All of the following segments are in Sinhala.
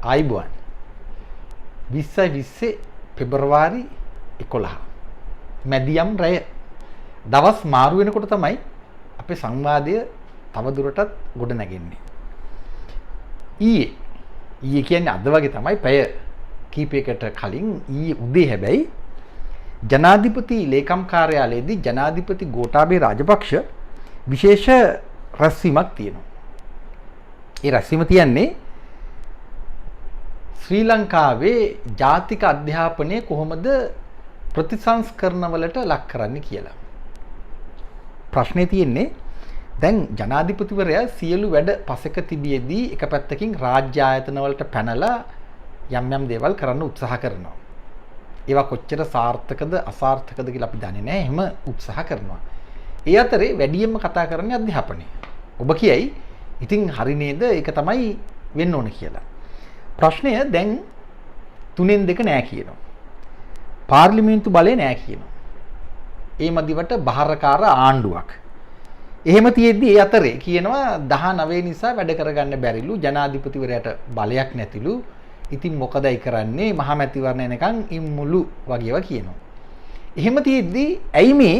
ආයිබුවන් 2020 පෙබරවාරි 11 මැදියම් රැය දවස් මාරු වෙනකොට තමයි අපේ සංවාදය තවදුරටත් ගොඩ නැගෙන්නේ. ඊයේ කියන්නේ අද වගේ තමයි පැය කීපයකට කලින් ඊයේ උදේ හැබැයි ජනාධිපති ලේකම් කාර්යාලයේදී ජනාධිපති ගෝඨාභය රාජපක්ෂ විශේෂ රැස්වීමක් තියෙනවා. ඒ රැස්වීම තියන්නේ ශ්‍රී ලංකාවේ ජාතික අධ්‍යාපනය කොහොමද ප්‍රතිසංස්කරණවලට ලක් කරන්නේ කියලා. ප්‍රශ්නේ තියෙන්නේ දැන් ජනාධිපතිවරයා සියලු වැඩ පසෙක තිබියදී එක පැත්තකින් රාජ්‍ය ආයතන වලට පැනලා යම් යම් දේවල් කරන්න උත්සාහ කරනවා. ඒවා කොච්චර සාර්ථකද අසාර්ථකද කියලා අපි දන්නේ නැහැ. එහෙම උත්සාහ කරනවා. ඒ අතරේ වැඩියෙන්ම කතා කරන්නේ අධ්‍යාපනය. ඔබ කියයි ඉතින් හරි නේද? ඒක තමයි වෙන්න ඕන කියලා. ප්‍රශ්නය දැන් 3න් 2 නෑ කියනවා. පාර්ලිමේන්තු බලය නෑ කියනවා. ඒ මදිවට බහරකාර ආණ්ඩුවක්. එහෙම තියෙද්දි ඒ අතරේ කියනවා 19 නිසා වැඩ කරගන්න බැරිලු ජනාධිපතිවරයාට බලයක් නැතිලු. ඉතින් මොකදයි කරන්නේ මහමැතිවරණ එනකන් ඉම්මුලු වගේව කියනවා. එහෙම තියෙද්දි ඇයි මේ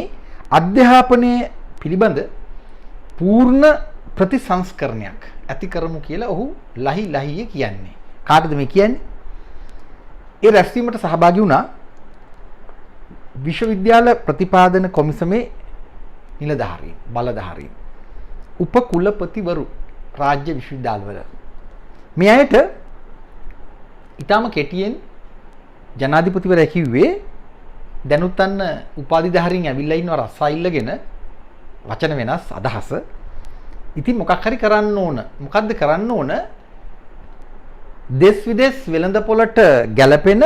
අධ්‍යාපනය පිළිබඳ පූර්ණ ප්‍රතිසංස්කරණයක් ඇති කරමු කියලා ඔහු ලහි ලහියේ කියන්නේ. කාටද මේ කියන්නේ? ඒ රැස්වීමට සහභාගී වුණා විශ්වවිද්‍යාල ප්‍රතිපාදන කොමිසමේ නිලධාරීන්, බලධාරීන්, උපකුලපතිවරු රාජ්‍ය විශ්වවිද්‍යාලවල. මේ අයට ඊටම කෙටියෙන් ජනාධිපතිවරයා කිව්වේ දැනුත් අන්න උපාධිධාරීන් ඇවිල්ලා ඉන්නවා රස්සා ඉල්ලගෙන වචන වෙනස් අදහස. ඉතින් මොකක් හරි කරන්න ඕන. මොකද්ද කරන්න ඕන? දෙස් විදෙස් වෙළඳපොළට ගැලපෙන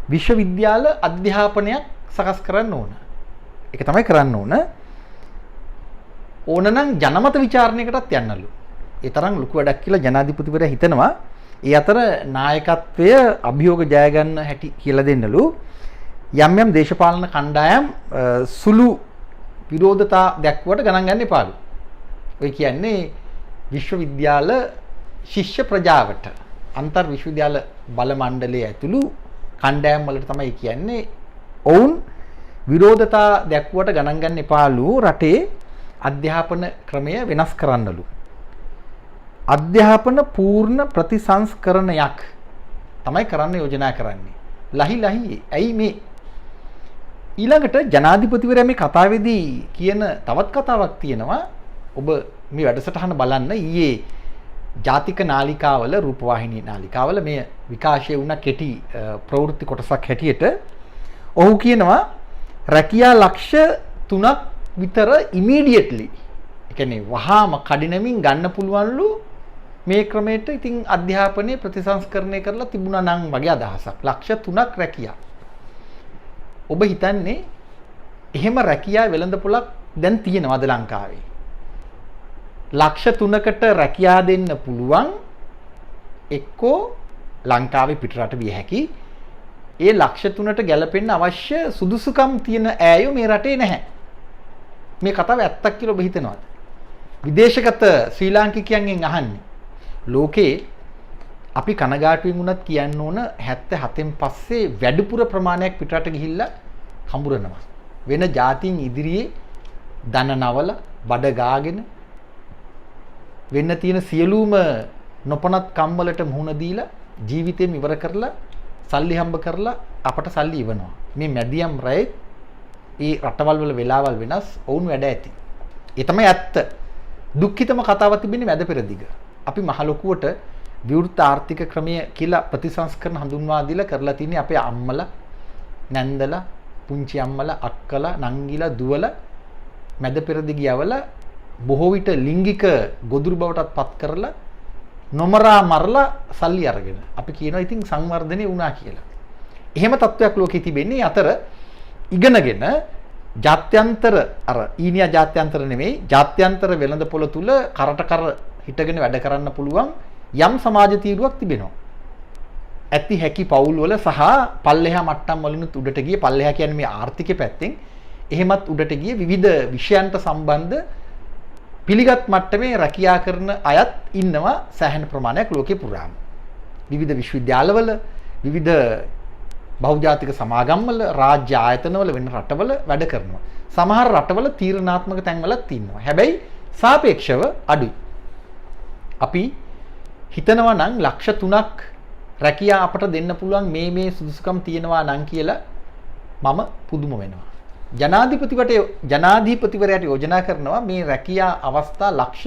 විශ්වවිද්‍යාල අධ්‍යාපනයක් සකස් කරන්න ඕන. ඒක තමයි කරන්න ඕන. ඕනනම් ජනමත විචාරණයකටත් යන්නලු. ඒ තරම් ලොකු වැඩක් කියලා ජනාධිපතිවරයා හිතනවා. ඒ අතර නායකත්වය අභියෝග ජය ගන්න හැටි කියලා දෙන්නලු. යම් යම් දේශපාලන කණ්ඩායම් සුළු විරෝධතා දැක්වුවට ගණන් ගන්න එපාලු. ඔය කියන්නේ විශ්වවිද්‍යාල ශිෂ්‍ය ප්‍රජාවට අන්තර් විශ්වවිද්‍යාල බල මණ්ඩලයේ ඇතුළු කණ්ඩායම් වලට තමයි කියන්නේ ඔවුන් විරෝධතා දැක්වුවට ගණන් ගන්න එපාලු රටේ අධ්‍යාපන ක්‍රමය වෙනස් කරන්නලු. අධ්‍යාපන පූර්ණ ප්‍රතිසංස්කරණයක් තමයි කරන්න යෝජනා කරන්නේ. ලහි ලහි ඇයි මේ ඊළඟට ජනාධිපතිවරයා මේ කතාවේදී කියන තවත් කතාවක් තියෙනවා. ඔබ මේ වැඩසටහන බලන්න ඊයේ ජාතික නාලිකාවල රූපවාහිනී නාලිකාවල මේ විකාශය වුණ කෙටි ප්‍රවෘත්ති කොටසක් හැටියට ඔහු කියනවා රැකියා ලක්ෂ 3ක් විතර ඉමීඩියට්ලි ඒ කියන්නේ වහාම කඩිනමින් ගන්න පුළුවන්ලු මේ ක්‍රමයට. ඉතින් අධ්‍යාපනයේ ප්‍රතිසංස්කරණය කරලා තිබුණා නම් වගේ අදහසක්. ලක්ෂ 3ක් රැකියා. ඔබ හිතන්නේ එහෙම රැකියා වෙළඳපොළක් දැන් තියෙනවද ලංකාවේ? ලක්ෂ 3කට රැකියා දෙන්න පුළුවන් එක්කෝ ලංකාවේ පිටරට විය හැකි. ඒ ලක්ෂ 3ට ගැලපෙන්න අවශ්‍ය සුදුසුකම් තියෙන ඈයෝ මේ රටේ නැහැ. මේ කතාව ඇත්තක් කියලා ඔබ හිතනවාද? විදේශගත ශ්‍රී ලාංකිකයන්ගෙන් අහන්නේ. ලෝකේ අපි කනගාටුවෙන් වුණත් කියන්න ඕන 77න් පස්සේ වැඩිපුර ප්‍රමාණයක් පිටරට ගිහිල්ලා හඹුරනවා. වෙන ජාතීන් ඉදිරියේ දන නවල බඩ ගාගෙන වෙන්න තියෙන සියලුම නොපනත් කම්වලට මුහුණ දීලා ජීවිතේම ඉවර කරලා සල්ලි හම්බ කරලා අපට සල්ලි ඉවනවා. මේ මැදියම් රැයේ ඒ රටවල් වල වෙලාවල් වෙනස් වුන් වැඩ ඇති. ඒ තමයි ඇත්ත. දුක්ඛිතම කතාවක් තිබෙන්නේ මැද පෙරදිග. අපි මහ ලොකුවට විවෘත ආර්ථික ක්‍රමය කියලා ප්‍රතිසංස්කරණ හඳුන්වා දීලා කරලා තින්නේ අපේ අම්මලා, නැන්දලා, පුංචි අම්මලා, අක්කලා, නංගිලා, දුවලා මැද පෙරදිගයවල බොහෝ විට ලිංගික ගොදුරු බවටත් පත් කරලා නොමරා මරලා සල්ලි අරගෙන අපි කියනවා ඉතින් සංවර්ධනය වුණා කියලා. එහෙම තත්වයක් ලෝකෙ තිබෙන්නේ. අතර ඉගෙනගෙන ජාත්‍යන්තර අර ඊනියා ජාත්‍යන්තර නෙමෙයි ජාත්‍යන්තර වෙළඳපොළ තුල කරට කර හිටගෙන වැඩ කරන්න පුළුවන් යම් සමාජ තීරුවක් තිබෙනවා. ඇති හැකි පවුල් වල සහ පල්ලෙහා මට්ටම් වලිනුත් උඩට ගිය පල්ලෙහා කියන්නේ මේ ආර්ථිකයේ පැත්තෙන් එහෙමත් උඩට ගිය විවිධ විෂයන්ට සම්බන්ධ පිළිගත් මට්ටමේ රැකියා කරන අයත් ඉන්නවා සෑහෙන ප්‍රමාණයක් ලෝකේ පුරාම. විවිධ විශ්වවිද්‍යාලවල විවිධ බහුජාතික සමාගම්වල රාජ්‍ය ආයතනවල වෙන රටවල වැඩ කරනවා. සමහර රටවල තීරණාත්මක තැන්වලත් ඉන්නවා. හැබැයි සාපේක්ෂව අඩුයි. අපි හිතනවා නම් ලක්ෂ 3ක් රැකියා අපට දෙන්න පුළුවන් මේ සුදුසුකම් තියෙනවා නම් කියලා මම පුදුම වෙනවා. ජනාධිපතිවරයාට යෝජනා කරනවා මේ රැකියා අවස්ථා ලක්ෂ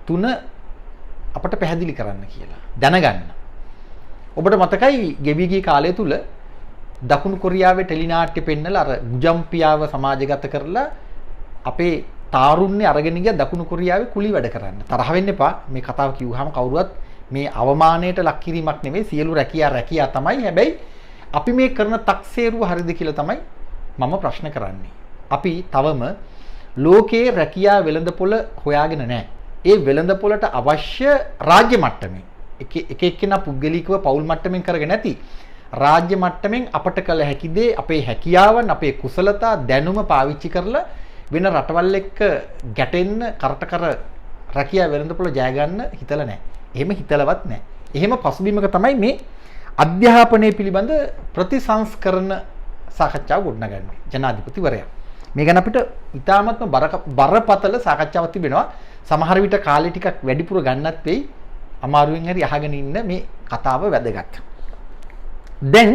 3 අපට පැහැදිලි කරන්න කියලා. දැනගන්න. ඔබට මතකයි ගෙවි ගිය කාලය තුල දකුණු කොරියාවේ ටෙලිනාට්‍ය පෙන්නලා අර ගුජම්පියාව සමාජගත කරලා අපේ තාරුණ්‍ය අරගෙන ගියා දකුණු කොරියාවේ කුලී වැඩ කරන්න. තරහ වෙන්න එපා. මේ කතාව කිව්වහම කවුරුවත් මේ අවමානයට ලක් කිරීමක් නෙවෙයි. සියලු රැකියා තමයි. හැබැයි අපි මේ කරන තක්සේරුව හරිද කියලා තමයි මම ප්‍රශ්න කරන්නේ. අපි තවම ලෝකයේ රැකියා වෙළඳපොළ හොයාගෙන නැහැ. ඒ වෙළඳපොළට අවශ්‍ය රාජ්‍ය මට්ටමේ එක එක්කෙනා පුද්ගලිකව පෞල් මට්ටමින් කරගෙන නැති රාජ්‍ය මට්ටමින් අපට කළ හැකි දේ අපේ හැකියාවන් අපේ කුසලතා දැනුම පාවිච්චි කරලා වෙන රටවල් එක්ක ගැටෙන්න කරට කර රැකියා වෙළඳපොළ ජය ගන්න හිතලා නැහැ. එහෙම හිතලවත් නැහැ. එහෙම පසුබිමක තමයි මේ අධ්‍යාපනය පිළිබඳ ප්‍රතිසංස්කරණ සාකච්ඡාව ගොඩනගන්නේ ජනාධිපතිවරයා. මේ ගැන අපිට ඉතාමත්ම බරපතල සාකච්ඡාවක් තිබෙනවා. සමහර විට කාලේ ටිකක් වැඩිපුර ගන්නත් වෙයි. අමාරුවෙන් හරි අහගෙන ඉන්න මේ කතාව වැදගත්. දැන්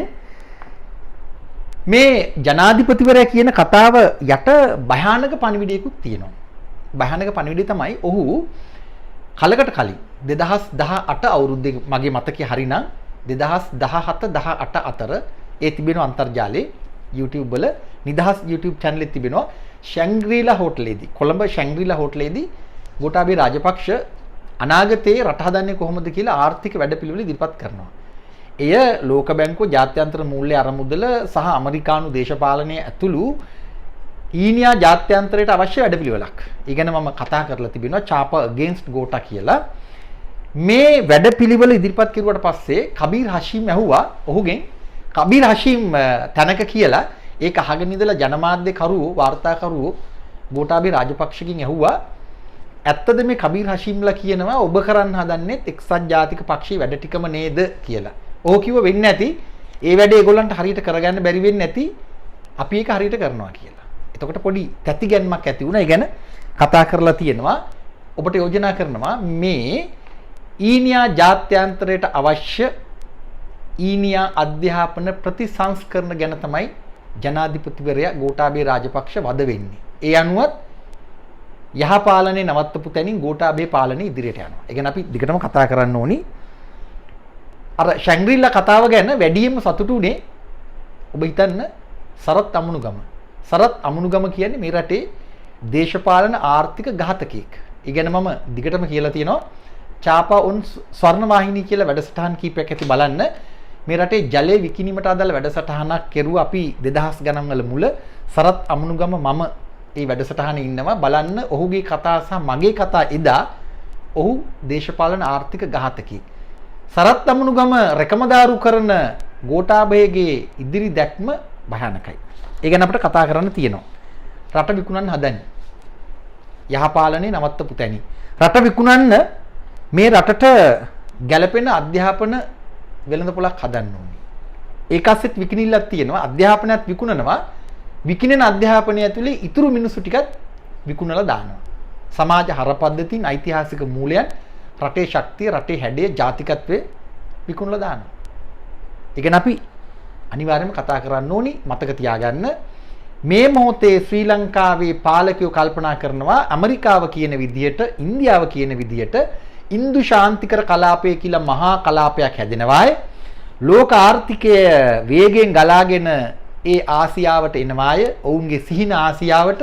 මේ ජනාධිපතිවරයා කියන කතාව යට භයානක පණිවිඩයකුත් තියෙනවා. භයානක පණිවිඩය තමයි ඔහු කලකට කලින් 2018 අවුරුද්දේ මගේ මතකය හරිනම් 2017-18 අතර ඒ තිබෙන අන්තර්ජාලයේ YouTube වල නිදහස් YouTube channel එකේ තිබෙනවා ශැංග්‍රීලා හෝටලේදී කොළඹ ශැංග්‍රීලා හෝටලේදී ගෝඨාභය රාජපක්ෂ අනාගතයේ රට හදන්නේ කොහොමද කියලා ආර්ථික වැඩපිළිවෙළ ඉදිරිපත් කරනවා. එය ලෝක බැංකුව ජාත්‍යන්තර මූල්‍ය අරමුදල සහ ඇමරිකානු දේශපාලනය ඇතුළු ඊනියා ජාත්‍යන්තරයට අවශ්‍ය වැඩපිළිවෙලක්. ඒ ගැන මම කතා කරලා තිබෙනවා චාප against ගෝඨා කියලා. මේ වැඩපිළිවෙල ඉදිරිපත් කරුවාට පස්සේ කබීර් හෂීම් ඇහුවා ඔහුගෙන් කබීර් හෂීම් තැනක කියලා ඒක අහගෙන ඉඳලා ජනමාධ්‍ය කරුවෝ වාර්තාකරුවෝ ගෝඨාභය රාජපක්ෂගෙන් ඇහුවා ඇත්තද මේ කබීර් හෂීම්ලා කියනවා ඔබ කරන්න හදන්නේ එක්සත් ජාතික පක්ෂයේ වැඩ ටිකම නේද කියලා. ඔහු කිව්ව වෙන්නේ නැති ඒ වැඩේ ඒගොල්ලන්ට හරියට කරගන්න බැරි වෙන්නේ නැති අපි ඒක හරියට කරනවා කියලා. එතකොට පොඩි තැති ගැන්මක් ඇති වුණා. ඒ ගැන කතා කරලා තියෙනවා. ඔබට යෝජනා කරනවා මේ ඊනියා ජාත්‍යන්තරයට අවශ්‍ය ඊනියා අධ්‍යාපන ප්‍රතිසංස්කරණ ගැන තමයි ජනාධිපතිවරයා ගෝඨාභය රාජපක්ෂ වද වෙන්නේ. ඒ අනුවත් යහපාලනේ නවත්තපු තැනින් ගෝඨාභය පාලනය ඉදිරියට යනවා. ඒ කියන්නේ අපි දිගටම කතා කරන්න ඕනි. අර ශැංග්‍රීලා කතාව ගැන වැඩියෙන්ම සතුටු උනේ ඔබ හිතන්න සරත් අමුණුගම. සරත් අමුණුගම කියන්නේ මේ රටේ දේශපාලන ආර්ථික ඝාතකයෙක්. ඒ ගැන මම දිගටම කියලා තියෙනවා. චාපා උන් ස්වර්ණවාහිනී කියලා වැඩසටහන් කීපයක් ඇති බලන්න. මේ රටේ ජලය විකිණීමට අදාළ වැඩසටහනක් කෙරුවා අපි 2000 ගණන් වල මුල. සරත් අමුණුගම මම ඒ වැඩසටහනේ ඉන්නවා බලන්න ඔහුගේ කතා සහ මගේ කතා එදා ඔහු දේශපාලන ආර්ථික ඝාතකයෙක්. සරත් අමුණුගම රැකමදාරු කරන ගෝඨාභයගේ ඉදිරි දැක්ම භයානකයි. ඒ ගැන අපිට කතා කරන්න තියෙනවා. රට විකුණන්න හදන්නේ. යහපාලනේ නවත්තපු තැනි. රට විකුණන්න මේ රටට ගැළපෙන අධ්‍යාපන වෙළඳපොළක් හදන්න ඕනේ. ඒකස්සෙත් විකිණිල්ලක් තියෙනවා. අධ්‍යාපනයත් විකුණනවා. විකිණෙන අධ්‍යාපනය ඇතුලේ ඉතුරු මිනිස්සු ටිකත් විකුණලා දානවා. සමාජ හර පද්ධතින් ඓතිහාසික මූලයන් රටේ ශක්තිය රටේ හැඩය ජාතිකත්වයේ විකුණලා දානවා. ඒ කියන්නේ අපි අනිවාර්යයෙන්ම කතා කරන්න ඕනි මතක තියාගන්න මේ මොහොතේ ශ්‍රී ලංකාවේ පාලකයෝ කල්පනා කරනවා ඇමරිකාව කියන විදියට ඉන්දියාව කියන විදියට ඉන්දු ශාන්තිකර කලාපය කියලා මහා කලාපයක් හැදෙනවායි ලෝක ආර්ථිකය වේගයෙන් ගලාගෙන ඒ ආසියාවට එනවාය ඔවුන්ගේ සිහින ආසියාවට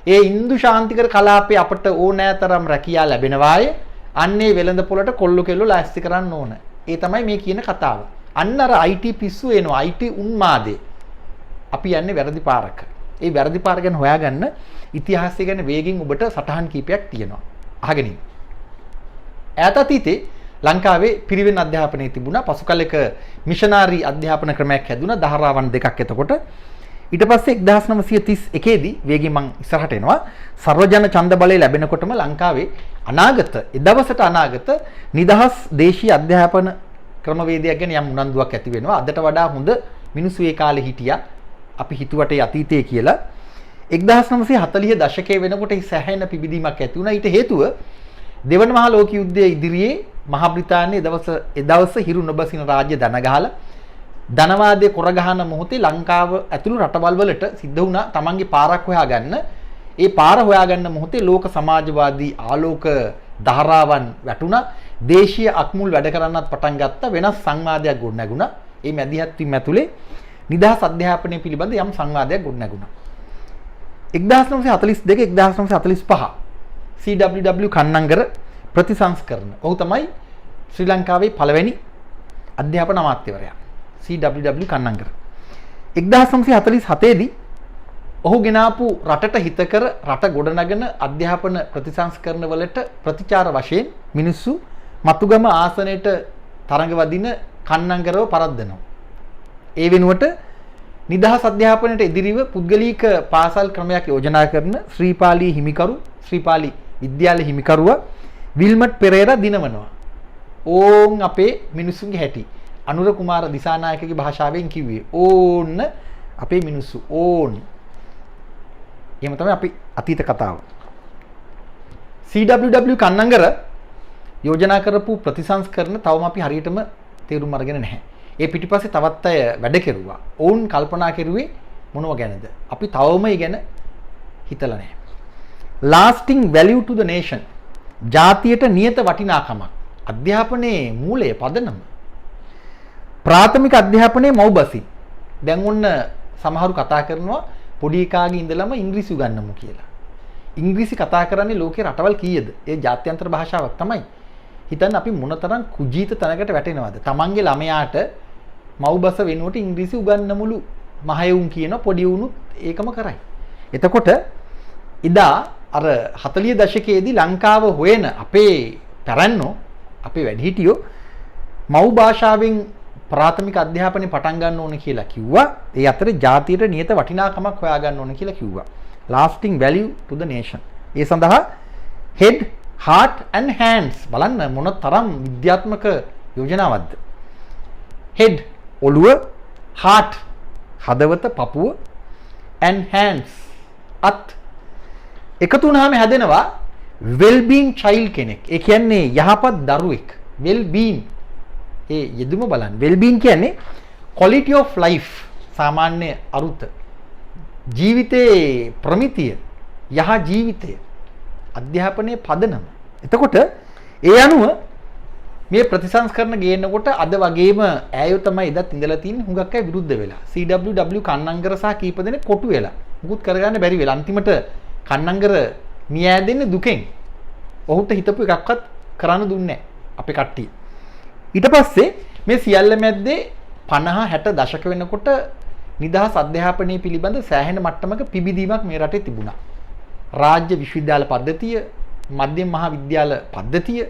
ඒ ඉන්දු ශාන්තිකර කලාපේ අපට ඕනෑතරම් රැකියා ලැබෙනවාය අන්නේ වෙළඳ පොළට කොල්ල කෙල්ල ලෑස්ති කරන්න ඕන. ඒ තමයි මේ කියන කතාව. අන්න අර IT පිස්සු එනවා IT උන්මාදේ. අපි යන්නේ වැරදි පාරක. ඒ වැරදි පාර ගැන හොයාගන්න ඉතිහාසය ගැන වේගෙන් ඔබට සටහන් කීපයක් තියෙනවා. අහගෙන ඉන්න. ඈත අතීතේ ලංකාවේ පිරිවෙන් අධ්‍යාපනයේ තිබුණා. පසු කලෙක මිෂනාරි අධ්‍යාපන ක්‍රමයක් හැදුණා. දහරාවන් දෙකක් එතකොට. ඊට පස්සේ 1931 දී වේගෙන් මම ඉස්සරහට එනවා. සර්වජන ඡන්ද බලය ලැබෙනකොටම ලංකාවේ අනාගත නිදහස් දේශීය අධ්‍යාපන ක්‍රමවේදයක් ගැන යම් උනන්දුවක් ඇති වෙනවා. අදට වඩා හොඳ මිනිස්සු ඒ කාලේ හිටියා. අපි හිතුවට අතීතයේ කියලා 1940 දශකයේ වෙනකොට සැහැණ පිබිදීමක් ඇති වුණා. ඊට හේතුව දෙවන මහා ලෝක යුද්ධයේ ඉදිරියේ මහා බ්‍රිතාන්‍යය එදවස හිරු නොබසින රාජ්‍ය දනගහලා ධනවාදයේ කොරගහන මොහොතේ ලංකාව ඇතුළු රටවල් වලට සිද්ධ වුණා තමන්ගේ පාරක් හොයාගන්න. ඒ පාර හොයාගන්න මොහොතේ ලෝක සමාජවාදී ආලෝක ධාරාවන් වැටුණා. දේශීය අක්මුල් වැඩ කරන්නත් පටන් ගත්තා. වෙනස් සංවාදයක් ගොඩනැගුණා. මේ මැදිහත් වීම ඇතුලේ නිදහස් අධ්‍යාපනය පිළිබඳ යම් සංවාදයක් ගොඩනැගුණා. 1942 1945 CWW කන්නංගර ප්‍රතිසංස්කරණ. ඔහු තමයි ශ්‍රී ලංකාවේ පළවෙනි අධ්‍යාපන අමාත්‍යවරයා. CWW කන්නංගර. 1947 දී ඔහු ගෙනාපු රටට හිතකර රට ගොඩනගන අධ්‍යාපන ප්‍රතිසංස්කරණ වලට ප්‍රතිචාර වශයෙන් මිනිස්සු මතුගම ආසනයට තරඟ වදින කන්නංගරව පරද්දනවා. ඒ වෙනුවට නිදහස් අධ්‍යාපනයට ඉදිරිව පුද්ගලික පාසල් ක්‍රමයක් යෝජනා කරන ශ්‍රීපාලි හිමිකරු ශ්‍රීපාලි විද්‍යාල හිමිකරුව විල්මට් පෙරේරා දිනවනවා. ඕන් අපේ මිනිසුන්ගේ හැටි. අනුර කුමාර දිසානායකගේ භාෂාවෙන් කිව්වේ ඕන්න අපේ මිනිස්සු ඕන්. එහෙම තමයි අපි අතීත කතාව. CWW කන්නංගර යෝජනා කරපු ප්‍රතිසංස්කරණ තවම අපි හරියටම තේරුම් අරගෙන නැහැ. ඒ පිටිපස්සේ තවත් අය වැඩ කෙරුවා. ඔවුන් කල්පනා කෙරුවේ මොනව ගැනද? අපි තවම ඒ ගැන හිතලා නැහැ. lasting value to the nation. ජාතියට නියත වටිනාකමක්. අධ්‍යාපනයේ මූලය පදනම. ප්‍රාථමික අධ්‍යාපනයේ මව්බසින්. දැන් ඔන්න සමහරු කතා කරනවා පොඩි එකාගේ ඉඳලම ඉංග්‍රීසි උගන්වමු කියලා. ඉංග්‍රීසි කතා කරන්නේ ලෝකේ රටවල් කීයද? ඒ ජාත්‍යන්තර භාෂාවක් තමයි. හිතන්න අපි මොනතරම් කුජීත තැනකට වැටෙනවද? තමන්ගේ ළමයාට මව්බස වෙනුවට ඉංග්‍රීසි උගන්වමුලු මහයුන් කියන පොඩි උණුත් ඒකම කරයි. එතකොට ඉදා අර 40 දශකයේදී ලංකාව හොයන අපේ පැරැන්නෝ අපේ වැඩිහිටියෝ මව් භාෂාවෙන් ප්‍රාථමික අධ්‍යාපනය පටන් ගන්න ඕන කියලා කිව්වා. ඒ අතරේ ජාතියට නියත වටිනාකමක් හොයා ගන්න ඕන කියලා කිව්වා. lasting value to the nation. ඒ සඳහා head, heart and hands බලන්න මොන තරම් විද්‍යාත්මක යෝජනාවක්ද. head ඔළුව, heart හදවත පපුව and hands අත් එකතු වුණාම හැදෙනවා well being child කෙනෙක්. ඒ කියන්නේ යහපත් දරුවෙක්. well being ඒ යෙදුම බලන්න. well being කියන්නේ quality of life සාමාන්‍ය අරුත. ජීවිතේ ප්‍රමිතිය, යහ ජීවිතය. අධ්‍යාපනයේ පදනම. එතකොට ඒ අනුව මේ ප්‍රතිසංස්කරණ ගේනකොට අද වගේම ඈයෝ තමයි එදත් ඉඳලා තියෙන්නේ හුඟක් අය විරුද්ධ වෙලා. CWW කන්නංගර සහ කීප දෙනෙක් කොටු වෙලා. මුකුත් කරගන්න බැරි වෙලා. අන්තිමට කන්නංගර මියා දෙන්නේ දුකෙන්. ඔහුට හිතපු එකක්වත් කරන්න දුන්නේ නැහැ අපේ කට්ටිය. ඊට පස්සේ මේ සියල්ල මැද්දේ 50 60 දශක වෙනකොට නිදහස් අධ්‍යාපනය පිළිබඳ සෑහෙන මට්ටමක පිබිදීමක් මේ රටේ තිබුණා. රාජ්‍ය විශ්වවිද්‍යාල පද්ධතිය, මධ්‍යම මහා විද්‍යාල පද්ධතිය,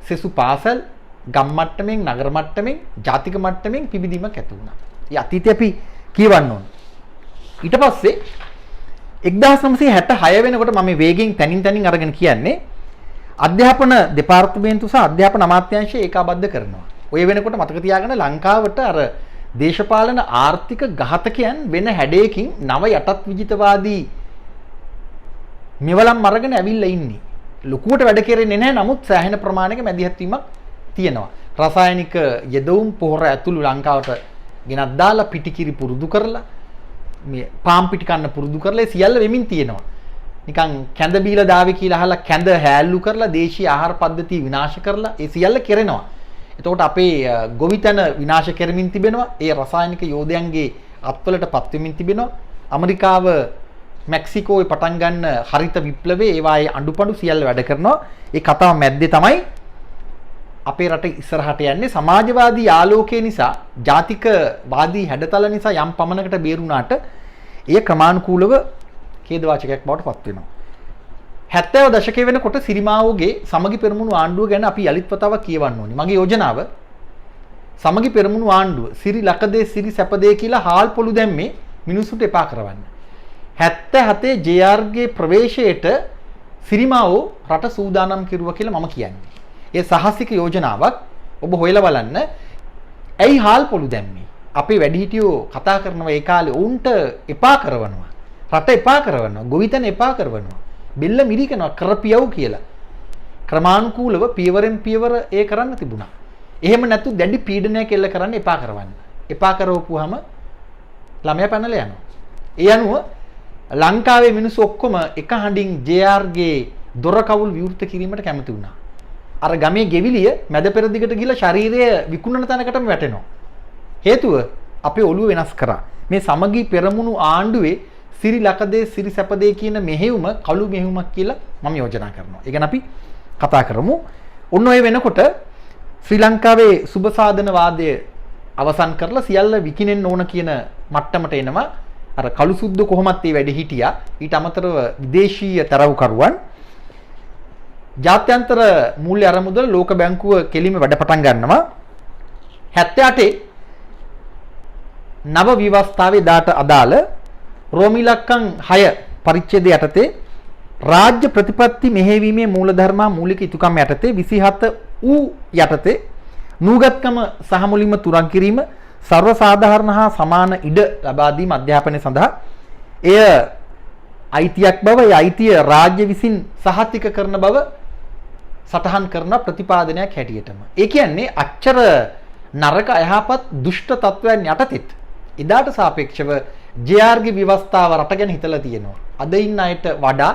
සෙසු පාසල් ගම් මට්ටමින්, නගර මට්ටමින්, ජාතික මට්ටමින් පිබිදීමක් ඇති වුණා. ඒ අතීතය අපි කියවන්න ඕන. ඊට පස්සේ 1966 වෙනකොට මම මේ වේගෙන් තනින් තනින් අරගෙන කියන්නේ අධ්‍යාපන දෙපාර්තමේන්තුව සහ අධ්‍යාපන අමාත්‍යාංශය ඒකාබද්ධ කරනවා. ඔය වෙනකොට මතක තියාගන්න ලංකාවට අර දේශපාලන ආර්ථික ඝාතකයන් වෙන හැඩයකින් නව යටත් විජිතවාදී මෙවලම් අරගෙන ඇවිල්ලා ඉන්නේ. ලොකුවට වැඩ කෙරෙන්නේ නැහැ. නමුත් සෑහෙන ප්‍රමාණයක මැදිහත් වීමක් තියෙනවා. රසායනික යෙදවුම් පොහොර ඇතුළු ලංකාවට ගෙනත් දාලා පිටිකිරි පුරුදු කරලා මේ පාම් පිටි කන්න පුරුදු කරලා සියල්ල වෙමින් තියෙනවා. නිකන් කැඳ බීලා දාවේ කියලා අහලා කැඳ හැල්ලු කරලා දේශීය ආහාර පද්ධති විනාශ කරලා ඒ සියල්ල කෙරෙනවා. එතකොට අපේ ගොවිතැන විනාශ කරමින් තිබෙනවා. ඒ රසායනික යෝධයන්ගේ අත්වලටපත් වෙමින් තිබෙනවා. ඇමරිකාව මෙක්සිකෝවේ පටන් ගන්න හරිත විප්ලවයේ ඒවායේ අඬුපඬු සියල්ල වැඩ කරනවා. ඒ කතාව මැද්දේ තමයි අපේ රට ඉස්සරහට යන්නේ. සමාජවාදී ආලෝකය නිසා, ජාතිකවාදී හැඩතල නිසා යම් පමණකට බේරුණාට එය ක්‍රමානුකූලව ඛේදවාචකයක් බවට පත් වෙනවා. 70 දශකයේ වෙනකොට සිරිමාවෝගේ සමගි පෙරමුණු ආණ්ඩුව ගැන අපි යලිත් වතාවක් කියවන්න ඕනේ. මගේ යෝජනාව සමගි පෙරමුණු ආණ්ඩුව සිරි ලකදේ සිරි සැපදේ කියලා හාල් පොළු දැම්මේ මිනිස්සුන්ට එපා කරවන්න. 77 JRගේ ප්‍රවේශයට සිරිමාවෝ රට සූදානම් කෙරුවා කියලා මම කියන්නේ. ඒ සාහසික යෝජනාවක් ඔබ හොයලා බලන්න. ඇයි හාල් පොළු දැම්මේ? අපේ වැඩිහිටියෝ කතා කරනවා ඒ කාලේ උන්ට එපා කරවනවා. රට එපා කරවනවා. ගොවිතැන එපා කරවනවා. බෙල්ල මිරිකනවා කරපියව් කියලා. ක්‍රමානුකූලව පියවරෙන් පියවර ඒ කරන්න තිබුණා. එහෙම නැතු දැඩි පීඩනයක් එල්ල කරන්න එපා කරවන්න. එපා කරවපුවාම ළමයා පැනලා යනවා. ඒ අනුව ලංකාවේ මිනිස්සු ඔක්කොම එක හඬින් JR-ගේ දොර කවුල් විවෘත කිරීමට කැමති වුණා. අර ගමේ ගෙවිලිය මැද පෙරදිගට ගිහලා ශරීරය විකුණන තැනකටම වැටෙනවා. හේතුව අපේ ඔළුව වෙනස් කරා. මේ සමගි පෙරමුණු ආණ්ඩුවේ සිරි ලකදේ සිරි සැපදේ කියන මෙහෙයුම කළු මෙහෙයුමක් කියලා මම යෝජනා කරනවා. ඒ ගැන අපි කතා කරමු. ඔන්න ඔය වෙනකොට ශ්‍රී ලංකාවේ සුබ සාධන වාදය අවසන් කරලා සියල්ල විකිනෙන්න ඕන කියන මට්ටමට එනවා. අර කළු සුද්ද කොහොමත් ඒ වැඩ හිටියා. ඊට අමතරව විදේශීය තරවුකරුවන් ජාත්‍යන්තර මූල්‍ය අරමුදල ලෝක බැංකුව කෙලිම වැඩ පටන් ගන්නවා. 78 නව විවස්ථාවේ දාට අදාළ රෝම ඉලක්කම් 6 පරිච්ඡේදය යටතේ රාජ්‍ය ප්‍රතිපත්ති මෙහෙයවීමේ මූලධර්ම මූලික යුතුකම් යටතේ 27 ඌ යටතේ නූගත්කම සහ මුලින්ම තුරන් කිරීම සර්ව සාධාරණ හා සමාන ඉඩ ලබා දීම අධ්‍යාපනය සඳහා එය අයිතියක් බව ඒ අයිතිය රාජ්‍ය විසින් සහතික කරන බව සටහන් කරන ප්‍රතිපාදනයක් හැටියටම. ඒ කියන්නේ අච්චර නරක අයහපත් දුෂ්ට තත්වයන් යටතෙත් එදාට සාපේක්ෂව JR-ගේ ව්‍යවස්ථාව රට ගැන හිතලා තියෙනවා. අද ඉන්න අයට වඩා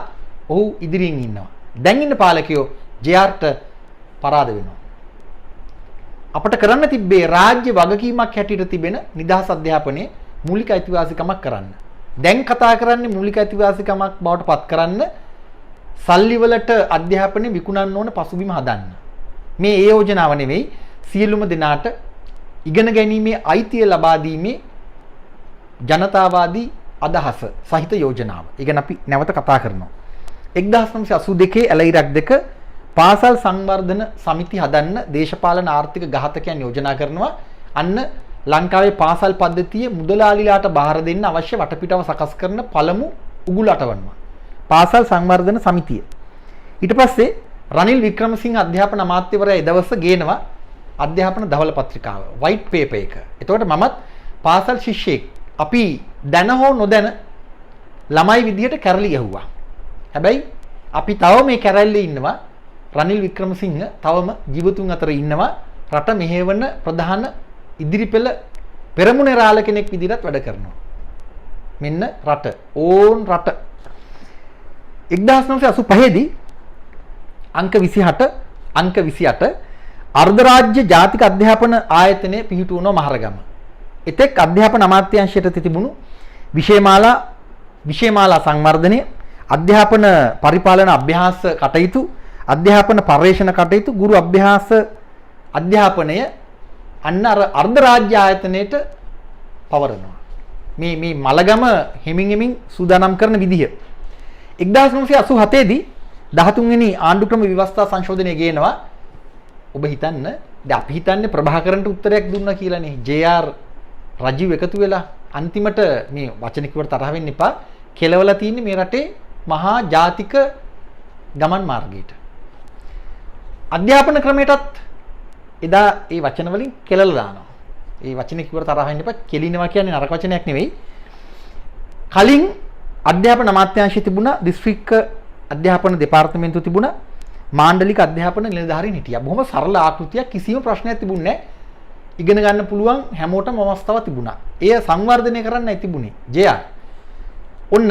ඔහු ඉදිරියෙන් ඉන්නවා. දැන් ඉන්න පාලකයෝ JR-ට පරාද වෙනවා. අපට කරන්න තිබ්බේ රාජ්‍ය වගකීමක් හැටියට තිබෙන නිදහස් අධ්‍යාපනයේ මූලික අයිතිවාසිකමක් කරන්න. දැන් කතා කරන්නේ මූලික අයිතිවාසිකමක් බවට පත් කරන්න සල්ලි වලට අධ්‍යාපනය විකුණන්න ඕන පසුබිම හදන්න. මේ ඒ යෝජනාව නෙවෙයි සියලුම දෙනාට ඉගෙන ගැනීමේ අයිතිය ලබා දීමේ ජනතාවාදී අදහස සහිත යෝජනාව. ඒ ගැන අපි නැවත කතා කරනවා. 1982 ඇලයිරක් 2 පාසල් සංවර්ධන සමිති හදන්න දේශපාලන ආර්ථික ඝාතකයන් යෝජනා කරනවා. අන්න ලංකාවේ පාසල් පද්ධතිය මුදලාලිලාට බාර දෙන්න අවශ්‍ය වටපිටාව සකස් කරන පළමු උගුල අටවනවා. පාසල් සංවර්ධන සමිතිය. ඊට පස්සේ රනිල් වික්‍රමසිංහ අධ්‍යාපන අමාත්‍යවරයා ඒ දවස් ගේනවා අධ්‍යාපන දහවල පත්‍රිකාව white paper එක. එතකොට මමත් පාසල් ශිෂ්‍යෙක් අපි දැන හෝ නොදැන ළමයි විදියට කැරලි ගැහුවා. හැබැයි අපි තව මේ කැරල්ලේ ඉන්නවා රනිල් වික්‍රමසිංහ තවම ජීවතුන් අතර ඉන්නවා රට මෙහෙවන ප්‍රධාන ඉදිරිපෙළ පෙරමුණේ රාළ කෙනෙක් විදිහට වැඩ කරනවා. මෙන්න රට ඕන් රට 1985 දී අංක 28 අංක 28 අර්ධ රාජ්‍ය ජාතික අධ්‍යාපන ආයතනයේ පිහිටුවන මහරගම. එතෙක් අධ්‍යාපන අමාත්‍යාංශයට තිබුණු විෂයමාලා සංවර්ධනය, අධ්‍යාපන පරිපාලන අභ්‍යාස කටයුතු, අධ්‍යාපන පර්යේෂණ කටයුතු, ගුරු අභ්‍යාස අධ්‍යාපනය අන්න අර අර්ධ රාජ්‍ය ආයතනයට පවරනවා. මේ මලගම හිමින් සූදානම් කරන විදිහ 1987 දී 13 වෙනි ආණ්ඩුක්‍රම ව්‍යවස්ථා සංශෝධනය ගේනවා. ඔබ හිතන්න දැන් අපි හිතන්නේ ප්‍රභාකරන්ට උත්තරයක් දුන්නා කියලානේ. JR රජීව් එකතු වෙලා අන්තිමට මේ වචන කිව්වට තරහ වෙන්න එපා. කෙලවලා තියෙන්නේ මේ රටේ මහා ජාතික ගමන් මාර්ගයට. අධ්‍යාපන ක්‍රමයටත් එදා ඒ වචන වලින් කෙලලා දානවා. ඒ වචනේ කිව්වට තරහ වෙන්න එපා. කෙලිනවා කියන්නේ නරක වචනයක් නෙවෙයි. කලින් අධ්‍යාපන අමාත්‍යාංශය තිබුණා, දිස්ත්‍රික්ක අධ්‍යාපන දෙපාර්තමේන්තුව තිබුණා, මාණ්ඩලික අධ්‍යාපන නිලධාරීන් හිටියා. බොහොම සරල ආකෘතියක්, කිසිම ප්‍රශ්නයක් තිබුණේ නැහැ. ඉගෙන ගන්න පුළුවන් හැමෝටම අවස්ථාවක් තිබුණා. එය සංවර්ධනය කරන්නයි තිබුණේ. JR ඔන්න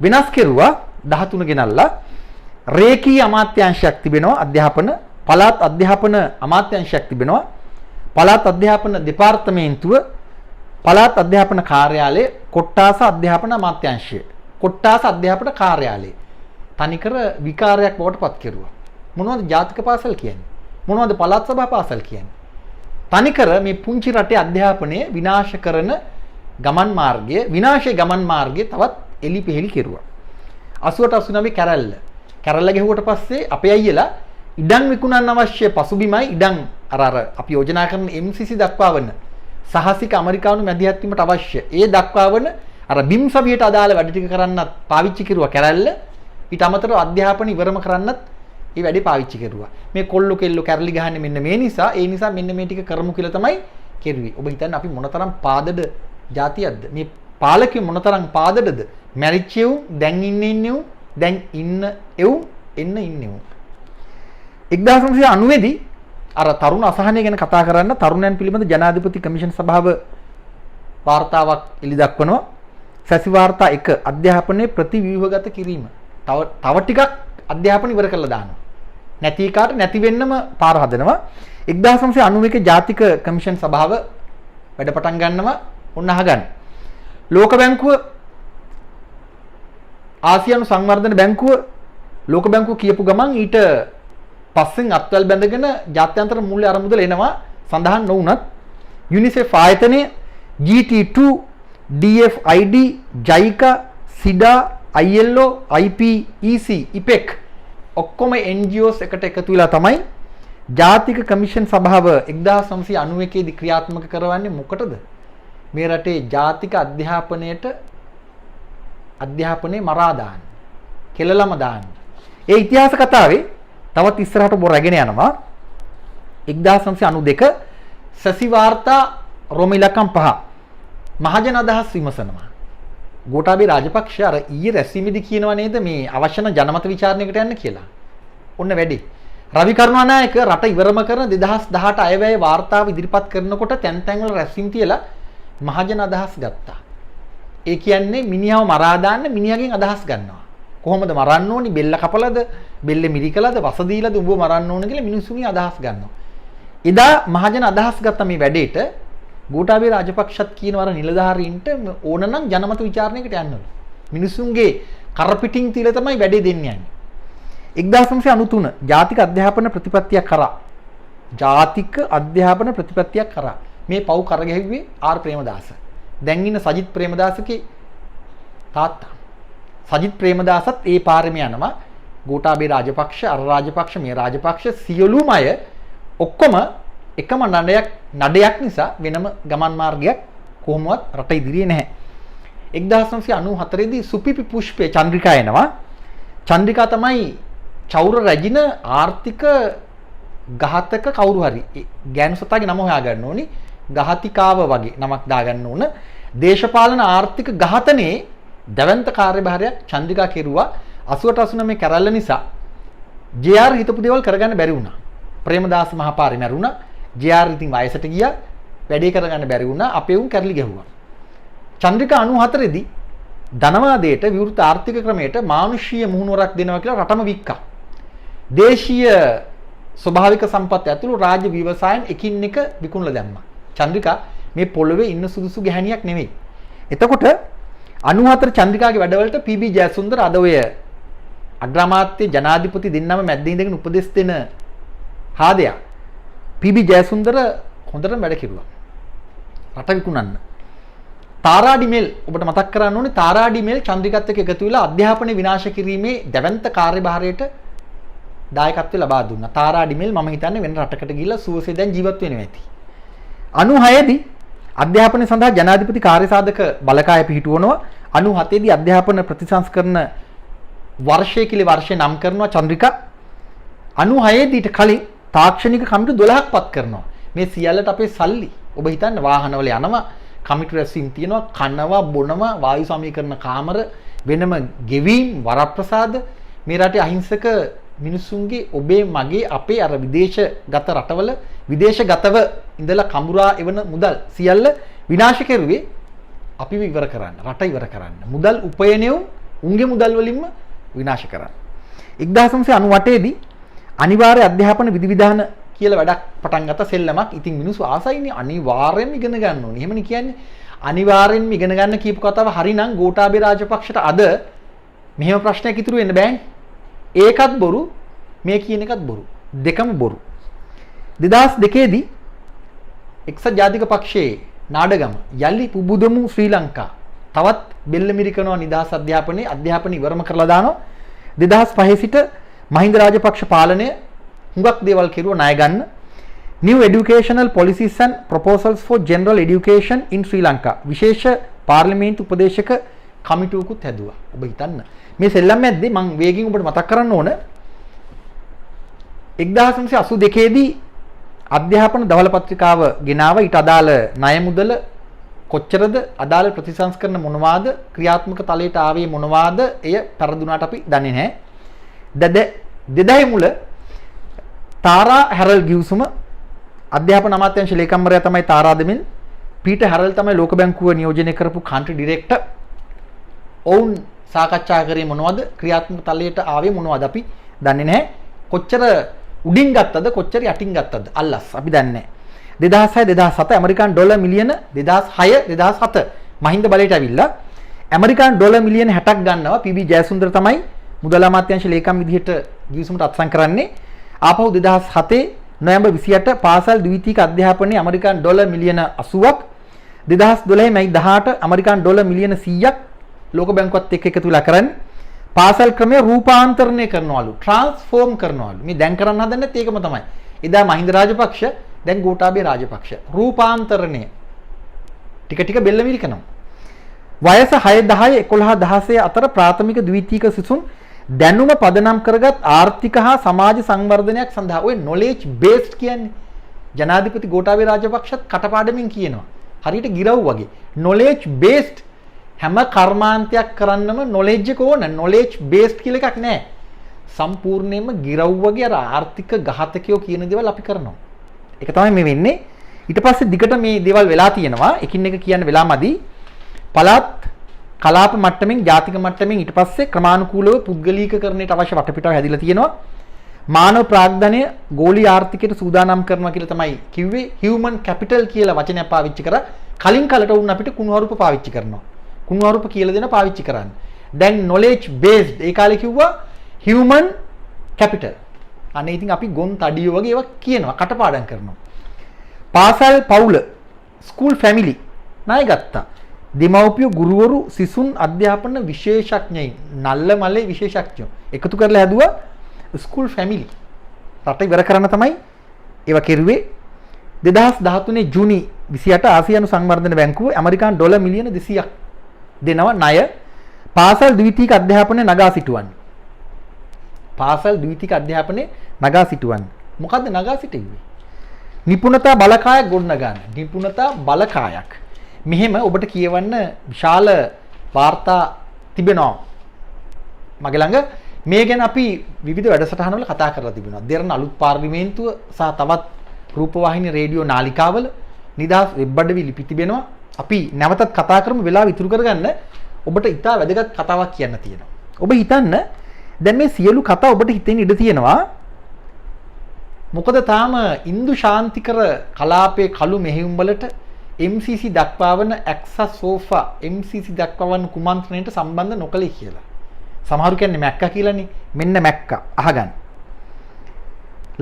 වෙනස් කෙරුවා 13 ගෙනල්ලා රේකී අමාත්‍යාංශයක් තිබෙනවා. අධ්‍යාපන පළාත් අධ්‍යාපන අමාත්‍යාංශයක් තිබෙනවා. පළාත් අධ්‍යාපන දෙපාර්තමේන්තුව, පළාත් අධ්‍යාපන කාර්යාලය, කොට්ටාස අධ්‍යාපන අමාත්‍යාංශය, කොට්ටාස අධ්‍යාපන කාර්යාලය තනිකර විකාරයක් බවට පත් කෙරුවා. මොනවද ජාතික පාසල් කියන්නේ? මොනවද පළාත් සභා පාසල් කියන්නේ? තනිකර මේ පුංචි රටේ අධ්‍යාපනය විනාශ කරන ගමන් මාර්ගය, විනාශයේ ගමන් මාර්ගය තවත් එලි පෙහෙලි කෙරුවා. 88 89 කැරල්ල ගැහුවට පස්සේ අපේ අයියලා ඉඩම් විකුණන්න අවශ්‍ය පසුබිමයි ඉඩම් අර අපි යෝජනා කරන MCC දක්වාවන සහසික ඇමරිකානු මැදිහත් වීමට අවශ්‍ය ඒ දක්වාවන අර බිම් සවියට අදාළ වැඩ ටික කරන්නත් පාවිච්චි කෙරුවා කැරල්ල. ඊට අමතරව අධ්‍යාපන ඉවරම කරන්නත් ඒ වැඩේ පාවිච්චි කෙරුවා. මේ කොල්ලෝ කෙල්ලෝ කැරලි ගහන්නේ මෙන්න මේ නිසා, ඒ නිසා මෙන්න මේ ටික කරමු කියලා තමයි කෙරුවේ. ඔබ හිතන්නේ අපි මොනතරම් පාදඩ જાතියක්ද? මේ පාලකයෝ මොනතරම් පාදඩද? මැරිච්ච එවුන්, දැන් ඉන්න දැන් ඉන්න එවුන්, එන්න ඉන්නේවුන්. 1990 දී අර තරුණ අසහනය ගැන කතා කරන්න තරුණයන් පිළිබඳ ජනාධිපති කමිෂන් සභාව වාර්තාවක් එළි දක්වනවා. සැසි වාර්තා 1 අධ්‍යාපනයේ ප්‍රතිව්‍යුහගත කිරීම. තව ටිකක් අධ්‍යාපන ඉවර කරලා දානවා. නැති කාට නැති වෙන්නම පාර හදනවා. 1991 ජාතික කමිෂන් සභාව වැඩ පටන් ගන්නවා. ඔන්න අහගන්න. ලෝක බැංකුව ආසියානු සංවර්ධන බැංකුව ලෝක බැංකුව කියපු ගමන් ඊට පස්සෙන් අත්වැල් බැඳගෙන ජාත්‍යන්තර මූල්‍ය අරමුදල එනවා සඳහන් නොවුනත් යුනිසෙෆ් ආයතනය GT2 DFID JICA SIDA ILO IPEC IPEC ඔක්කොම NGOs එකට එකතු වෙලා තමයි ජාතික කමිෂන් සභාව 1991 දී ක්‍රියාත්මක කරවන්නේ. මොකටද? මේ රටේ ජාතික අධ්‍යාපනයේ මරා දාන්න, කෙලලම දාන්න. ඒ ඉතිහාස කතාවේ තවත් ඉස්සරහට බොර රැගෙන යනවා. 1992 සැසි වාර්තා රෝම ඉලක්කම් 5 මහජන අදහස් විමසනවා. ගෝඨාභය රාජපක්ෂ අර ඊයේ රැස්වීමේදී කියනවා නේද මේ අවශ්‍ය නම් ජනමත විචාරණයකට යන්න කියලා. ඔන්න වැඩි. රවි කරුණානායක රට ඉවරම කරන 2018 අයවැය වාර්තාව ඉදිරිපත් කරනකොට තැන් තැන්වල රැස්වීම තියලා මහජන අදහස් ගත්තා. ඒ කියන්නේ මිනිහව මරා දාන්න මිනිහගෙන් අදහස් ගන්නවා. කොහොමද මරන්න ඕනි? බෙල්ල කපලද? බෙල්ල මිරිකලද? වස දීලාද? උඹව මරන්න ඕන කියලා මිනිස්සුන්ගේ අදහස් ගන්නවා. එදා මහජන අදහස් ගත්ත මේ වැඩේට ගෝඨාභය රාජපක්ෂත් කියනවා අර නිලධාරීන්ට ඕන නම් ජනමත විචාරණයකට යන්නලු. මිනිස්සුන්ගේ කරපිටින් තියලා තමයි වැඩේ දෙන්නේ යන්නේ. 1993 ජාතික අධ්‍යාපන ප්‍රතිපත්තියක් කරා. ජාතික අධ්‍යාපන ප්‍රතිපත්තියක් කරා. මේ පව් කරගෙහුවේ ආර් ප්‍රේමදාස. දැන් ඉන්න සජිත් ප්‍රේමදාසගේ තාත්තා. සජිත් ප්‍රේමදාසත් ඒ පාරෙම යනවා. ගෝඨාභය රාජපක්ෂ, අර රාජපක්ෂ, මේ රාජපක්ෂ සියලුම අය ඔක්කොම එකම නඩයක් නිසා වෙනම ගමන් මාර්ගයක් කොහොමවත් රට ඉදිරියේ නැහැ. 1994 දී සුපිපි පුෂ්පේ චන්ද්‍රිකා එනවා. චන්ද්‍රිකා තමයි චෞර රැජින ආර්ථික ඝාතක කවුරු හරි ගෑනු සතාගේ නම හොයාගන්න ඕනි. ඝාතිකාව වගේ නමක් දාගන්න ඕන. දේශපාලන ආර්ථික ඝාතනයේ දවන්ත කාර්යභාරයක් චන්ද්‍රිකා කෙරුවා. 88 89 කැරැල්ල නිසා JR හිතපු දේවල් කරගන්න බැරි වුණා. ප්‍රේමදාස මහපාරේ මැරුණා. JR ඉතින් වයසට ගියා. වැඩේ කරගන්න බැරි වුණා. අපේ උන් කැරලි ගැහුවා. චන්ද්‍රිකා 94 දී ධනවාදයට විවෘත ආර්ථික ක්‍රමයට මානුෂීය මුහුණුවරක් දෙනවා කියලා රටම වික්කා. දේශීය ස්වභාවික සම්පත් ඇතුළු රාජ්‍ය ව්‍යවසායන් එකින් එක විකුණලා දැම්මා. චන්ද්‍රිකා මේ පොළවේ ඉන්න සුදුසු ගැහණියක් නෙවෙයි. එතකොට 94 චන්ද්‍රිකාගේ වැඩවලට PB ජයසුන්දර අද ඔය අග්‍රාමාත්‍ය ජනාධිපති දෙන්නම මැද්දේ ඉඳගෙන උපදෙස් දෙන හාදයා PB ජයසුන්දර හොඳටම වැඩ කෙරුවා. රට විකුණන්න. තාරාඩි මේල් ඔබට මතක් කරන්න ඕනේ තාරාඩි මේල් චන්ද්‍රිකත් එක්ක එකතු වෙලා අධ්‍යාපනය විනාශ කිරීමේ දැවැන්ත කාර්යභාරයට දායකත්වය ලබා දුන්නා. තාරාඩි මේල් මම හිතන්නේ වෙන රටකට ගිහිල්ලා සුවසේ දැන් ජීවත් වෙනවා ඇති. 96 දී අධ්‍යාපනය සඳහා ජනාධිපති කාර්යසාධක බලකාය පිහිටුවනවා. 97 දී අධ්‍යාපන ප්‍රතිසංස්කරණ වර්ෂය කියලා වර්ෂය නම් කරනවා චන්ද්‍රිකා. 96 දීට කලින් තාක්ෂණික කමිටු 12ක් පත් කරනවා. මේ සියල්ලට අපේ සල්ලි. ඔබ හිතන්න වාහනවල යනවා කමිටු රැස්වීම් තියෙනවා කනවා බොනවා වායු සමීකරණ කාමර වෙනම ගෙවීම් වරප්‍රසාද මේ රටේ අහිංසක මිනිසුන්ගේ ඔබේ මගේ අපේ අර විදේශගත රටවල විදේශගතව ඉඳලා කඹුරා එවන මුදල් සියල්ල විනාශ කෙරුවේ අපිව ඉවර කරන්න රට ඉවර කරන්න මුදල් උපයනෙව් උන්ගේ මුදල් වලින්ම විනාශ කරන්න 1998 දී අනිවාර්ය අධ්‍යාපන විධිවිධාන කියලා වැඩක් පටන් ගත්ත සෙල්ලමක්. ඉතින් මිනිස්සු ආසයිනේ අනිවාර්යෙන්ම ඉගෙන ගන්න ඕනේ. එහෙමනේ කියන්නේ. අනිවාර්යෙන්ම ඉගෙන ගන්න කියපු කතාව හරිනම් ගෝඨාභය රාජපක්ෂට අද මෙහෙම ප්‍රශ්නයක් ඉතුරු වෙන්න බෑනේ. ඒකත් බොරු, මේ කියන එකත් බොරු. දෙකම බොරු. 2002 දී එක්සත් ජාතික පක්ෂයේ නාඩගම යලි පුබුදමු ශ්‍රී ලංකා තවත් බෙල්ල මිරිකනවා නිදහස් අධ්‍යාපනය ඉවරම කරලා දානවා. 2005 සිට මහින්ද රාජපක්ෂ පාලනය හුඟක් දේවල් කෙරුවා ණය ගන්න. New Educational Policies and Proposals for General Education in Sri Lanka විශේෂ පාර්ලිමේන්තු උපදේශක කමිටුවකුත් හැදුවා. ඔබ හිතන්න මේ සෙල්ලම් මැද්දේ මම වේගින් ඔබට මතක් කරන්න ඕන 1982 දී අධ්‍යාපන දවල පත්‍රිකාව ගෙනාව ඊට අදාළ ණය මුදල කොච්චරද අදාළ ප්‍රතිසංස්කරණ මොනවාද ක්‍රියාත්මක තලයට ආවේ මොනවාද එය පෙරදුනාට අපි දන්නේ නැහැ. දෙදහේ මුල තාරා හැරල් ගිවිසුම අධ්‍යාපන අමාත්‍යාංශ ලේකම්වරයා තමයි තාරා දෙමිල්. පීටර් හැරල් තමයි ලෝක බැංකුව නියෝජනය කරපු කන්ට්‍රි ඩිරෙක්ටර්. ඔවුන් සාකච්ඡා කරේ මොනවද ක්‍රියාත්මක තලයට ආවේ මොනවද අපි දන්නේ නැහැ. කොච්චර උඩින් ගත්තද කොච්චර යටින් ගත්තද අල්ලස් අපි දන්නේ නැහැ. 2006 2007 ඇමරිකානු ඩොලර් මිලියන 2006 2007 මහින්ද බලයට ඇවිල්ලා ඇමරිකානු ඩොලර් මිලියන 60ක් ගන්නවා පී.බී. ජයසුන්දර තමයි මුදල් අමාත්‍යාංශ ලේකම් විදිහට ගිවිසුමට අත්සන් කරන්නේ. ආපහු 2007 නොවැම්බර් 28 පාසල් ද්විතීක අධ්‍යාපනයේ ඇමරිකානු ඩොලර් මිලියන 80ක් 2012 මැයි 18 ඇමරිකානු ඩොලර් මිලියන 100ක් ලෝක බැංකුවත් එක්ක එකතු වෙලා කරන්නේ. පාසල් ක්‍රමය රූපාන්තරණය කරනවලු ට්‍රාන්ස්ෆෝම් කරනවලු. මේ දැන් කරන්න හදන්නේත් ඒකම තමයි. එදා මහින්ද රාජපක්ෂ දැන් ගෝඨාභය රාජපක්ෂ රූපාන්තරණය ටික ටික බෙල්ල මිරිකනවා. වයස 6 10 11 16 අතර ප්‍රාථමික ද්විතීක සිසුන් දැනුම පදනම් කරගත් ආර්ථික හා සමාජ සංවර්ධනයක් සඳහා ඔය knowledge based කියන්නේ ජනාධිපති ගෝඨාභය රාජපක්ෂත් කටපාඩමින් කියනවා. හරියට ගිරව් වගේ knowledge based හැම කර්මාන්තයක් කරන්නම knowledge එක ඕන. knowledge based කියලා එකක් නැහැ. සම්පූර්ණයෙන්ම ගිරව් වගේ අර ආර්ථික ඝාතකයෝ කියන දේවල් අපි කරනවා. ඒක තමයි මේ වෙන්නේ. ඊට පස්සේ දිගට මේ දේවල් වෙලා තියෙනවා. එකින් එක කියන්න වෙලාමදි පළාත් කලාප මට්ටමින් ජාතික මට්ටමින් ඊට පස්සේ ක්‍රමානුකූලව පුද්ගලීකරණයට අවශ්‍ය වටපිටාව හැදිලා තියෙනවා. මානව ප්‍රාග්ධනය ගෝලීය ආර්ථිකයට සූදානම් කරනවා කියලා තමයි කිව්වේ. human capital කියලා වචනයක් පාවිච්චි කරා. කලින් කලට වුණ අපිට කුණුහරුප පාවිච්චි කරනවා. කුණුහරුප කියලා දෙන පාවිච්චි කරන්නේ. දැන් knowledge based ඒ කාලේ කිව්වා human capital. අනේ ඉතින් අපි ගොන් තඩියෝ වගේ ඒවා කියනවා කටපාඩම් කරනවා. පාසල් පවුල school family ණය ගත්තා. දෙමව්පියෝ ගුරුවරු සිසුන් අධ්‍යාපන විශේෂඥයින් නල්ල මලේ විශේෂඥයෝ එකතු කරලා හැදුවා ස්කූල් ෆැමිලි. රට ඉවර කරන්න තමයි ඒවා කෙරුවේ. 2013 ජූනි 28 ආසියානු සංවර්ධන බැංකුව ඇමරිකානු ඩොලර් මිලියන 200ක් දෙනවා ණය පාසල් ද්විතීක අධ්‍යාපනයේ නගා සිටුවන්න. පාසල් ද්විතීක අධ්‍යාපනයේ නගා සිටුවන්න. මොකද්ද නගා සිටුවේ? නිපුණතා බලකායක් ගොඩනගන්න. නිපුණතා බලකායක්. මෙහෙම ඔබට කියවන්න විශාල වාර්තා තිබෙනවා මගේ ළඟ. මේ ගැන අපි විවිධ වැඩසටහන්වල කතා කරලා තිබෙනවා. දෙරණ අලුත් පාර්ලිමේන්තුව සහ තවත් රූපවාහිනී රේඩියෝ නාලිකාවල නිදහස් වෙබ් අඩවි ලිපි තිබෙනවා. අපි නැවතත් කතා කරමු වෙලාව ඉතුරු කරගන්න. ඔබට ඉතා වැදගත් කතාවක් කියන්න තියෙනවා. ඔබ හිතන්න දැන් මේ සියලු කතා ඔබට හිතෙන්න ඉඩ තියෙනවා. මොකද තාම ඉන්දු ශාන්තිකර කලාපයේ කළු මෙහෙයුම් වලට MCC දක්වාවන ඇක්සස් සෝෆා MCC දක්වාවන කුමන්ත්‍රණයට සම්බන්ධ නොකළේ කියලා. සමහරු කියන්නේ මැක්කා කියලානේ. මෙන්න මැක්කා අහගන්න.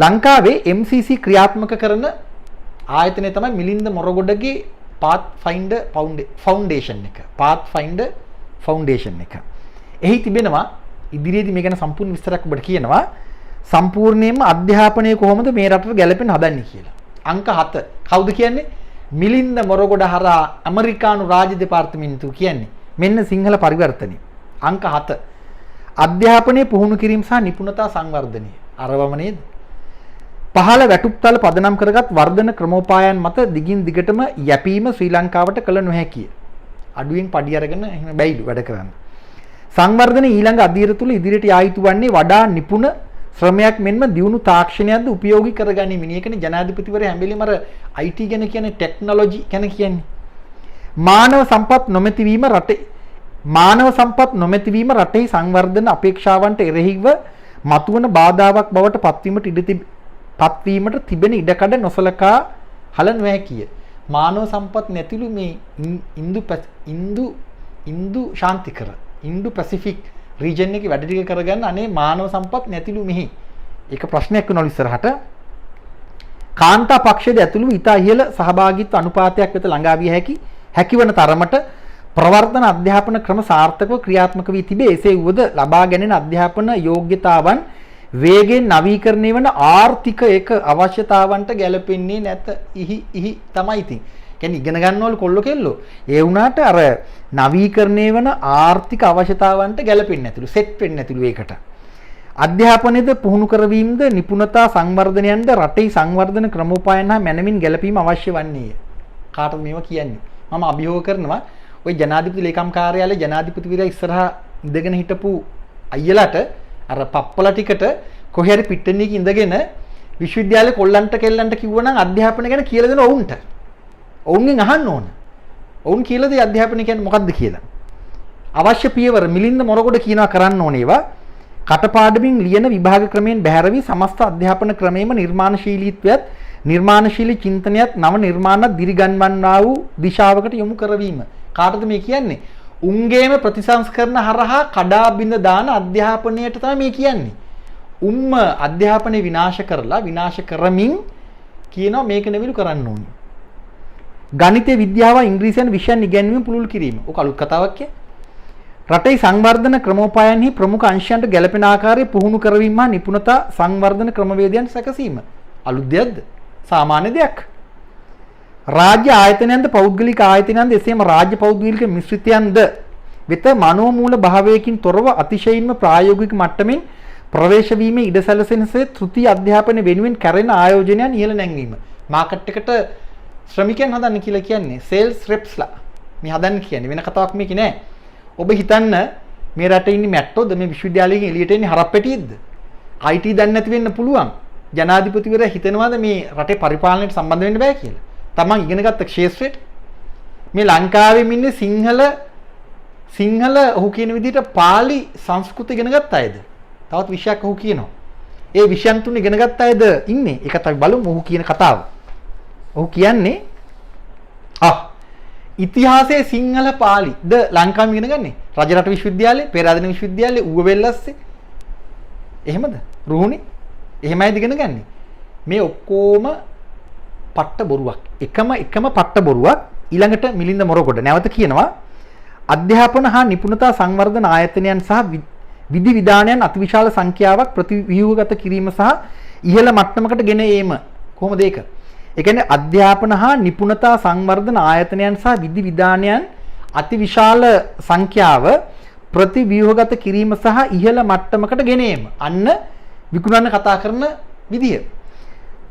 ලංකාවේ MCC ක්‍රියාත්මක කරන ආයතනය තමයි මිලින්ද මොරගොඩගේ Pathfinder Foundation එක. Pathfinder Foundation එක. එහි තිබෙනවා ඉදිරියේදී මේ ගැන සම්පූර්ණ විස්තරයක් ඔබට කියනවා. සම්පූර්ණයෙන්ම අධ්‍යාපනය කොහොමද මේ රටට ගැලපෙන්න හදන්නේ කියලා. අංක 7. කවුද කියන්නේ? මිලින්ද මොරගොඩ හරහා ඇමරිකානු රාජ්‍ය දෙපාර්තමේන්තුව කියන්නේ. මෙන්න සිංහල පරිවර්තනය. අංක 7. අධ්‍යාපනයේ පුහුණු කිරීම සහ නිපුණතා සංවර්ධනය. අරවම නේද? පහළ වැටුප්තල පදනම් කරගත් වර්ධන ක්‍රමෝපායන් මත දිගින් දිගටම යැපීම ශ්‍රී ලංකාවට කළ නොහැකිය. අඩුවෙන් පඩි අරගෙන එහෙම බැයිලු වැඩ කරන්න. සංවර්ධන ඊළඟ අධීර තුල ඉදිරියට යා යුතු වන්නේ වඩා නිපුණ ශ්‍රමයක් මෙන්ම දියුණු තාක්ෂණයක්ද උපයෝගී කරගැනීම. මේකනේ ජනාධිපතිවරයා හැම වෙලෙම අර IT ගැන කියන්නේ ටෙක්නොලොජි ගැන කියන්නේ. මානව සම්පත් නොමැතිවීම රටේ සංවර්ධන අපේක්ෂාවන්ට එරෙහිව මතුවන බාධාවක් බවට පත්වීමට තිබෙන ඉඩකඩ නොසලකා හල නොහැකිය. මානව සම්පත් නැතිලු මේ ඉන්දු ශාන්තිකර ඉන්දු පැසිෆික් රීජන් එකේ වැඩ ටික කරගන්න අනේ මානව සම්පත් නැතිලු මෙහි. ඒක ප්‍රශ්නයක් වෙනවලු ඉස්සරහට. කාන්තා පක්ෂයේ ඇතුළු ඉතා ඉහළ සහභාගීත්ව අනුපාතයක් වෙත ළඟා විය හැකිවන තරමට ප්‍රවර්තන අධ්‍යාපන ක්‍රම සාර්ථකව ක්‍රියාත්මක වී තිබේ. එසේ වුවද ලබා ගැනීම අධ්‍යාපන යෝග්‍යතාවන් වේගෙන් නවීකරණය වන ආර්ථික එක අවශ්‍යතාවන්ට ගැලපෙන්නේ නැත. ඉහි තමයි ඉතින්. කියන්නේ ඉගෙන ගන්නවලු කොල්ල කෙල්ලෝ. ඒ වුණාට අර නවීකරණය වන ආර්ථික අවශ්‍යතාවන්ට ගැලපෙන්නේ නැතිලු. සෙට් වෙන්නේ නැතිලු ඒකට. අධ්‍යාපනයේද පුහුණු කරවීමද නිපුණතා සංවර්ධනයන්ද රටේ සංවර්ධන ක්‍රමෝපායන් හා මැනවින් ගැලපීම අවශ්‍ය වන්නේය. කාටද මේවා කියන්නේ? මම අභියෝග කරනවා ওই ජනාධිපති ලේකම් කාර්යාලයේ ජනාධිපතිවරයා ඉස්සරහා ඉඳගෙන හිටපු අයියලාට අර පප්පලා ටිකට කොහේ හරි පිට්ටනියක ඉඳගෙන විශ්වවිද්‍යාලේ කොල්ලන්ට කෙල්ලන්ට කිව්වනම් අධ්‍යාපනය ගැන කියලා දෙන ඔවුන්ට. ඔවුන්ගෙන් අහන්න ඕන. ඔවුන් කියලා දෙයි අධ්‍යාපනය කියන්නේ මොකක්ද කියලා. අවශ්‍ය පියවර මිලින්ද මොරගොඩ කියනවා කරන්න ඕනේ ඒවා. කටපාඩමින් ලියන විභාග ක්‍රමයෙන් බැහැර වී සමස්ත අධ්‍යාපන ක්‍රමයේම නිර්මාණශීලීත්වයත් නිර්මාණශීලී චින්තනයත් නව නිර්මාණත් දිරිගන්වන්නා වූ දිශාවකට යොමු කරවීම. කාටද මේ කියන්නේ? උන්ගේම ප්‍රතිසංස්කරණ හරහා කඩා බිඳ දාන අධ්‍යාපනයට තමයි මේ කියන්නේ. උම්ම අධ්‍යාපනය විනාශ කරලා විනාශ කරමින් කියනවා මේක නෙවෙයි කරන්න ඕනේ. ගණිතය විද්‍යාව ඉංග්‍රීසියෙන් විෂයන් ඉගෙනීම පුළුල් කිරීම. ඔක අලුත් කතාවක් කිය. රටේ සංවර්ධන ක්‍රමෝපායන්හි ප්‍රමුඛ අංශයන්ට ගැළපෙන ආකාරයේ පුහුණු කරවීම හා නිපුණතා සංවර්ධන ක්‍රමවේදයන් සැකසීම. අලුත් දෙයක්ද? සාමාන්‍ය දෙයක්. රාජ්‍ය ආයතනයන්ද පෞද්ගලික ආයතනයන්ද එසේම රාජ්‍ය පෞද්ගලික මිශ්‍රිතයන්ද වෙත මනෝමූල භාවයකින් තොරව අතිශයින්ම ප්‍රායෝගික මට්ටමින් ප්‍රවේශ වීමේ ඉඩ සැලසෙනසේ තෘතීය අධ්‍යාපන වෙනුවෙන් කරන ආයෝජනයන් ඉහළ නැංවීම. මාකට් එකට ශ්‍රමිකයන් හදන්න කියලා කියන්නේ සේල්ස් රෙප්ස්ලා. මේ හදන්න කියන්නේ වෙන කතාවක් මේක නෑ. ඔබ හිතන්න මේ රටේ ඉන්නේ මැට්ටෝද මේ විශ්වවිද්‍යාලයෙන් එළියට එන්නේ හරප්පැටියෙක්ද? IT දන්නේ නැති වෙන්න පුළුවන්. ජනාධිපතිවරයා හිතනවාද මේ රටේ පරිපාලනයට සම්බන්ධ වෙන්න බෑ කියලා? තමන් ඉගෙනගත්ත ක්ෂේත්‍රයට මේ ලංකාවෙම ඉන්නේ සිංහල ඔහු කියන විදිහට පාලි සංස්කෘත ඉගෙනගත්ත අයද? තවත් විෂයක් ඔහු කියනවා. ඒ විෂයන් තුන ඉගෙනගත්ත අයද ඉන්නේ? ඒකත් අපි බලමු ඔහු කියන කතාව. ඔහු කියන්නේ ඉතිහාසයේ සිංහල පාලිද ලංකාවෙම ඉගෙන ගන්නේ රජරට විශ්වවිද්‍යාලේ, පෙරාදෙණි විශ්වවිද්‍යාලේ, ඌව වෙල්ලස්සේ. එහෙමද? රුහුණේ. එහෙමයිද ඉගෙන ගන්නේ. මේ ඔක්කොම පට්ට බොරුවක්. එකම පට්ට බොරුවක්. ඊළඟට මිලින්ද මොරගොඩ නැවත කියනවා අධ්‍යාපන හා නිපුණතා සංවර්ධන ආයතනයන් සහ විධි විධානයන් අතිවිශාල සංඛ්‍යාවක් ප්‍රතිව්‍යුහගත කිරීම සහ ඉහළ මට්ටමකට ගෙන ඒම. කොහොමද ඒක? ඒ කියන්නේ අධ්‍යාපන හා නිපුණතා සංවර්ධන ආයතනයන් සහ විධි විධානයන් අතිවිශාල සංඛ්‍යාව ප්‍රතිව්‍යුහගත කිරීම සහ ඉහළ මට්ටමකට ගෙන ඒම. අන්න විකුණන්න කතා කරන විදිය.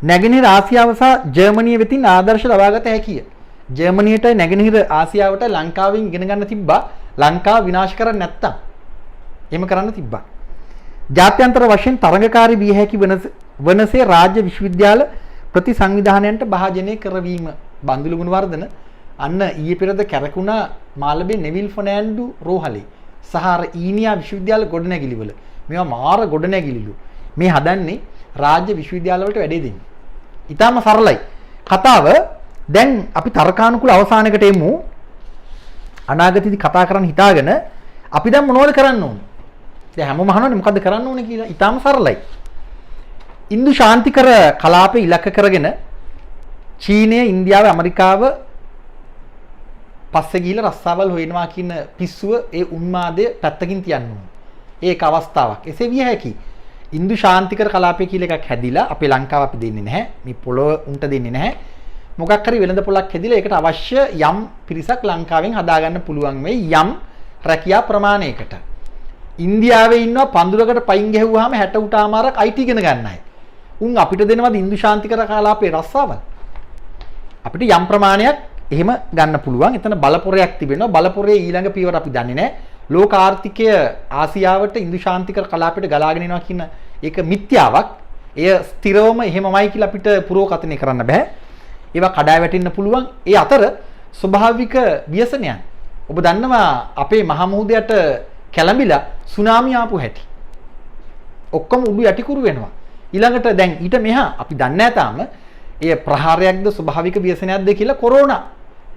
නැගෙනහිර ආසියාව සහ ජර්මනිය වෙතින් ආදර්ශ ලබාගත හැකිය. ජර්මනියට නැගෙනහිර ආසියාවට ලංකාවෙන් ඉගෙන ගන්න තිබ්බා. ලංකාව විනාශ කරන්නේ නැත්තම්. එහෙම කරන්න තිබ්බා. ජාත්‍යන්තර වශයෙන් තරඟකාරී විය හැකි වනසේ රාජ්‍ය විශ්වවිද්‍යාල ප්‍රතිසංවිධානයන්ට භාජනය කරවීම. බන්දුලු ගුණවර්ධන අන්න ඊයේ පෙරද කැරකුණා මාළඹේ නෙවිල් ෆර්නෑන්ඩු රෝහලේ සහ ඊනියා විශ්වවිද්‍යාල ගොඩනැගිලිවල මේවා මාර ගොඩනැගිලිලු. මේ හදන්නේ රාජ්‍ය විශ්වවිද්‍යාල වලට වැඩේ දෙන්නේ. ඊටාම සරලයි. කතාව දැන් අපි තර්කානුකූල අවසානයකට එමු. අනාගතයේදී කතා කරන්න හිතාගෙන අපි දැන් මොනවද කරන්න ඕනේ? දැන් හැමෝම අහනවානේ මොකද්ද කරන්න ඕනේ කියලා. ඊටාම සරලයි. ඉන්දු ශාන්තිකර කලාපය ඉලක්ක කරගෙන චීනය, ඉන්දියාව, ඇමරිකාව පස්සේ ගිහිල්ලා රස්සාවල් හොයනවා කියන පිස්සුව ඒ උන්මාදය පැත්තකින් තියන්න ඕනේ. ඒක අවස්ථාවක්. එසේ විය හැකි. ඉන්දු ශාන්තිකර කලාපය කියලා එකක් හැදිලා අපේ ලංකාව අපි දෙන්නේ නැහැ. මේ පොළොව උන්ට දෙන්නේ නැහැ. මොකක් හරි වෙළඳ පොලක් හැදිලා ඒකට අවශ්‍ය යම් පිරිසක් ලංකාවෙන් හදාගන්න පුළුවන් වෙයි යම් රැකියා ප්‍රමාණයකට. ඉන්දියාවේ ඉන්නවා පඳුරකට පයින් ගැහුවාම 60 උටාමාරක් IT ඉගෙන ගන්න අය. උන් අපිට දෙනවද ඉන්දු ශාන්තිකර කලාපේ රස්සාවල්? අපිට යම් ප්‍රමාණයක් එහෙම ගන්න පුළුවන්. එතන බලපොරයක් තිබෙනවා. බලපොරේ ඊළඟ පියවර අපි දන්නේ නැහැ. ලෝක ආර්ථිකය ආසියාවට ඉන්දු ශාන්තිකර කලාපයට ගලාගෙන එනවා කියන ඒක මිත්‍යාවක්. එය ස්ථිරවම එහෙමමයි කියලා අපිට පුරෝකථනය කරන්න බෑ. ඒවා කඩා වැටෙන්න පුළුවන්. ඒ අතර ස්වභාවික ව්‍යසනයන්. ඔබ දන්නවා අපේ මහමුහුදයට කැළඹිලා සුනාමි ආපු හැටි. ඔක්කොම උඩු යටිකුරු වෙනවා. ඊළඟට දැන් ඊට මෙහා අපි දන්නේ නැහැ තාම ඒ ප්‍රහාරයක්ද ස්වභාවික ව්‍යසනයක්ද කියලා කොරෝනා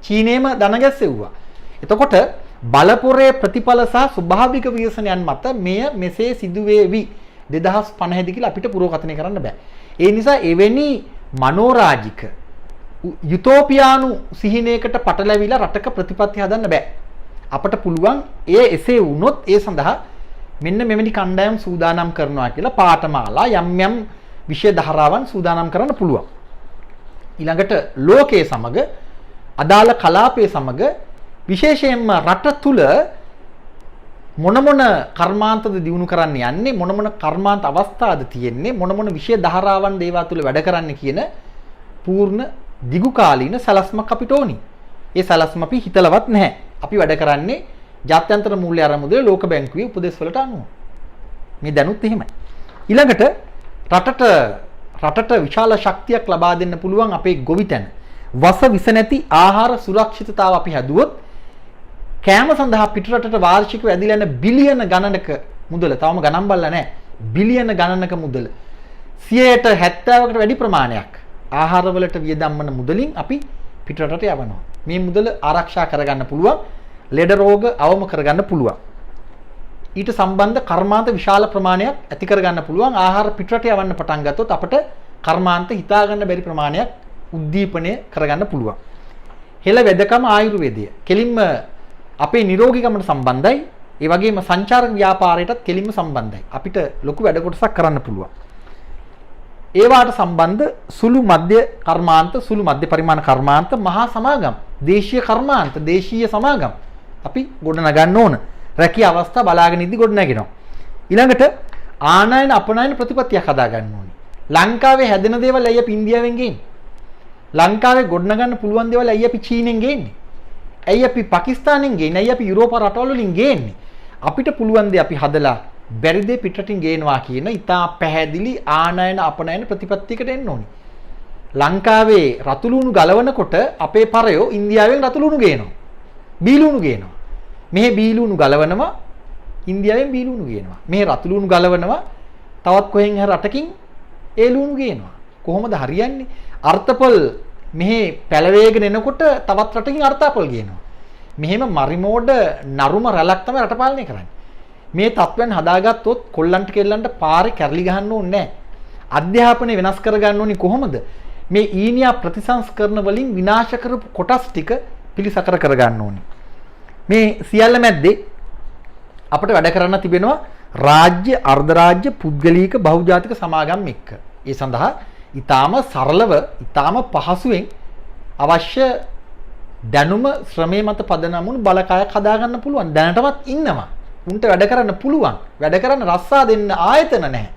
චීනේම දන ගැස්සෙව්වා. එතකොට බලපොරේ ප්‍රතිඵල සහ ස්වභාවික ව්‍යසනයන් මත මෙය මෙසේ සිදුවේවි 2050 කියලා අපිට පුරෝකථනය කරන්න බෑ. ඒ නිසා එවැනි මනෝරාජික යුටෝපියානු සිහිනයකට පටලැවිලා රටක ප්‍රතිපත්ති හදන්න බෑ. අපට පුළුවන් එසේ වුණොත් ඒ සඳහා මෙන්න මෙවැනි කණ්ඩායම් සූදානම් කරනවා කියලා පාඨමාලා යම් විෂය ධාරාවන් සූදානම් කරන්න පුළුවන්. ඊළඟට ලෝකයේ සමග අදාළ කලාපයේ සමග විශේෂයෙන්ම රට තුල මොන කර්මාන්තද දිනු කරන්න යන්නේ, මොන කර්මාන්ත අවස්ථාද තියෙන්නේ, මොන විෂය ධාරාවන් දේවා තුල වැඩ කරන්න කියන පූර්ණ දිගු කාලීන සලස්මක් අපිට ඕනි. ඒ සලස්ම අපි හිතලවත් නැහැ. අපි වැඩ කරන්නේ ජාත්‍යන්තර මූල්‍ය අරමුදල ලෝක බැංකුවේ උපදෙස් වලට අනුව. මේ දැනුත් එහෙමයි. ඊළඟට රටට විශාල ශක්තියක් ලබා දෙන්න පුළුවන් අපේ ගොවිතැන. වස විස නැති ආහාර සුරක්ෂිතතාව අපි හැදුවොත් කෑම සඳහා පිටරටට වාර්ෂිකව ඇදිලා යන බිලියන ගණනක මුදල, තවම ගණන් බලලා නැහැ. බිලියන ගණනක මුදල 70%කට වැඩි ප්‍රමාණයක් ආහාර වලට වියදම් වන මුදලින් අපි පිටරටට යවනවා. මේ මුදල ආරක්ෂා කරගන්න පුළුවන්, ලෙඩ රෝග අවම කරගන්න පුළුවන්. ඊට සම්බන්ධ කර්මාන්ත විශාල ප්‍රමාණයක් ඇති කරගන්න පුළුවන්. ආහාර පිටරට යවන්න පටන් ගත්තොත් අපිට කර්මාන්ත හිතා ගන්න බැරි ප්‍රමාණයක් උද්දීපනය කරගන්න පුළුවන්. හෙළ වෙදකම ආයුර්වේදය කෙලින්ම අපේ නිරෝගීකමට සම්බන්ධයි. ඒ වගේම සංචාරක ව්‍යාපාරයටත් කෙලින්ම සම්බන්ධයි. අපිට ලොකු වැඩ කොටසක් කරන්න පුළුවන්. ඒවාට සම්බන්ධ සුළු මධ්‍ය කර්මාන්ත, සුළු මධ්‍ය පරිමාණ කර්මාන්ත, මහා සමාගම්, දේශීය කර්මාන්ත, දේශීය සමාගම් අපි ගොඩනගන්න ඕන. රැකිය අවස්ථා බලාගෙන ඉදි ගොඩනගෙනවා. ඊළඟට ආනයන අපනයන ප්‍රතිපත්තියක් හදා ගන්න ඕනේ. ලංකාවේ හැදෙන දේවල් ඇයි අපි ඉන්දියාවෙන් ගේන්නේ? ලංකාවේ ගොඩනගන්න පුළුවන් දේවල් ඇයි අපි චීනෙන් ගේන්නේ? ඇයි අපි පාකිස්තානෙන් ගේන්නේ? ඇයි අපි යුරෝප රටවල් වලින් ගේන්නේ? අපිට පුළුවන් දේ අපි හදලා බැරි දේ පිටරටින් ගේනවා කියන ඉතා පැහැදිලි ආනයන අපනයන ප්‍රතිපත්තියකට එන්න ඕනේ. ලංකාවේ රතුලුණු ගලවනකොට අපේ පරයෝ ඉන්දියාවෙන් රතුලුණු ගේනවා. බීලුණු ගේනවා. මෙහි බීලුණු ගලවනවා, ඉන්දියාවෙන් බීලුණු ගේනවා. මෙහි රතුලුණු ගලවනවා, තවත් කොහෙන් හරි රටකින් ඒ ලුණු ගේනවා. කොහොමද හරියන්නේ? අර්ථපල් මෙහි පැලවේගෙන එනකොට තවත් රටකින් අර්ථපල් ගේනවා. මෙහෙම මරිමෝඩ නරුම රැලක් තමයි රට පාලනය කරන්නේ. මේ තත්ත්වයන් හදාගත්තොත් කොල්ලන්ට කෙල්ලන්ට පාරේ කැරලි ගහන්න ඕනේ නැහැ. අධ්‍යාපනය වෙනස් කරගන්න ඕනේ කොහොමද? මේ ඊනියා ප්‍රතිසංස්කරණ වලින් විනාශ කරපු කොටස් ටික පිළිසකර කරගන්න ඕනේ. මේ සියල්ල මැද්දේ අපිට වැඩ කරන්න තිබෙනවා රාජ්‍ය, අර්ධ රාජ්‍ය, පුද්ගලික, බහුජාතික සමාගම් එක්ක. ඒ සඳහා ඊටාම සරලව, ඊටාම පහසුවෙන් අවශ්‍ය දැනුම ශ්‍රමයේ මත පදනම් වුණු බලකායක් හදාගන්න පුළුවන්. දැනටමත් ඉන්නවා. උන්ට වැඩ කරන්න පුළුවන්. වැඩ කරන්න රස්සා දෙන්න ආයතන නැහැ.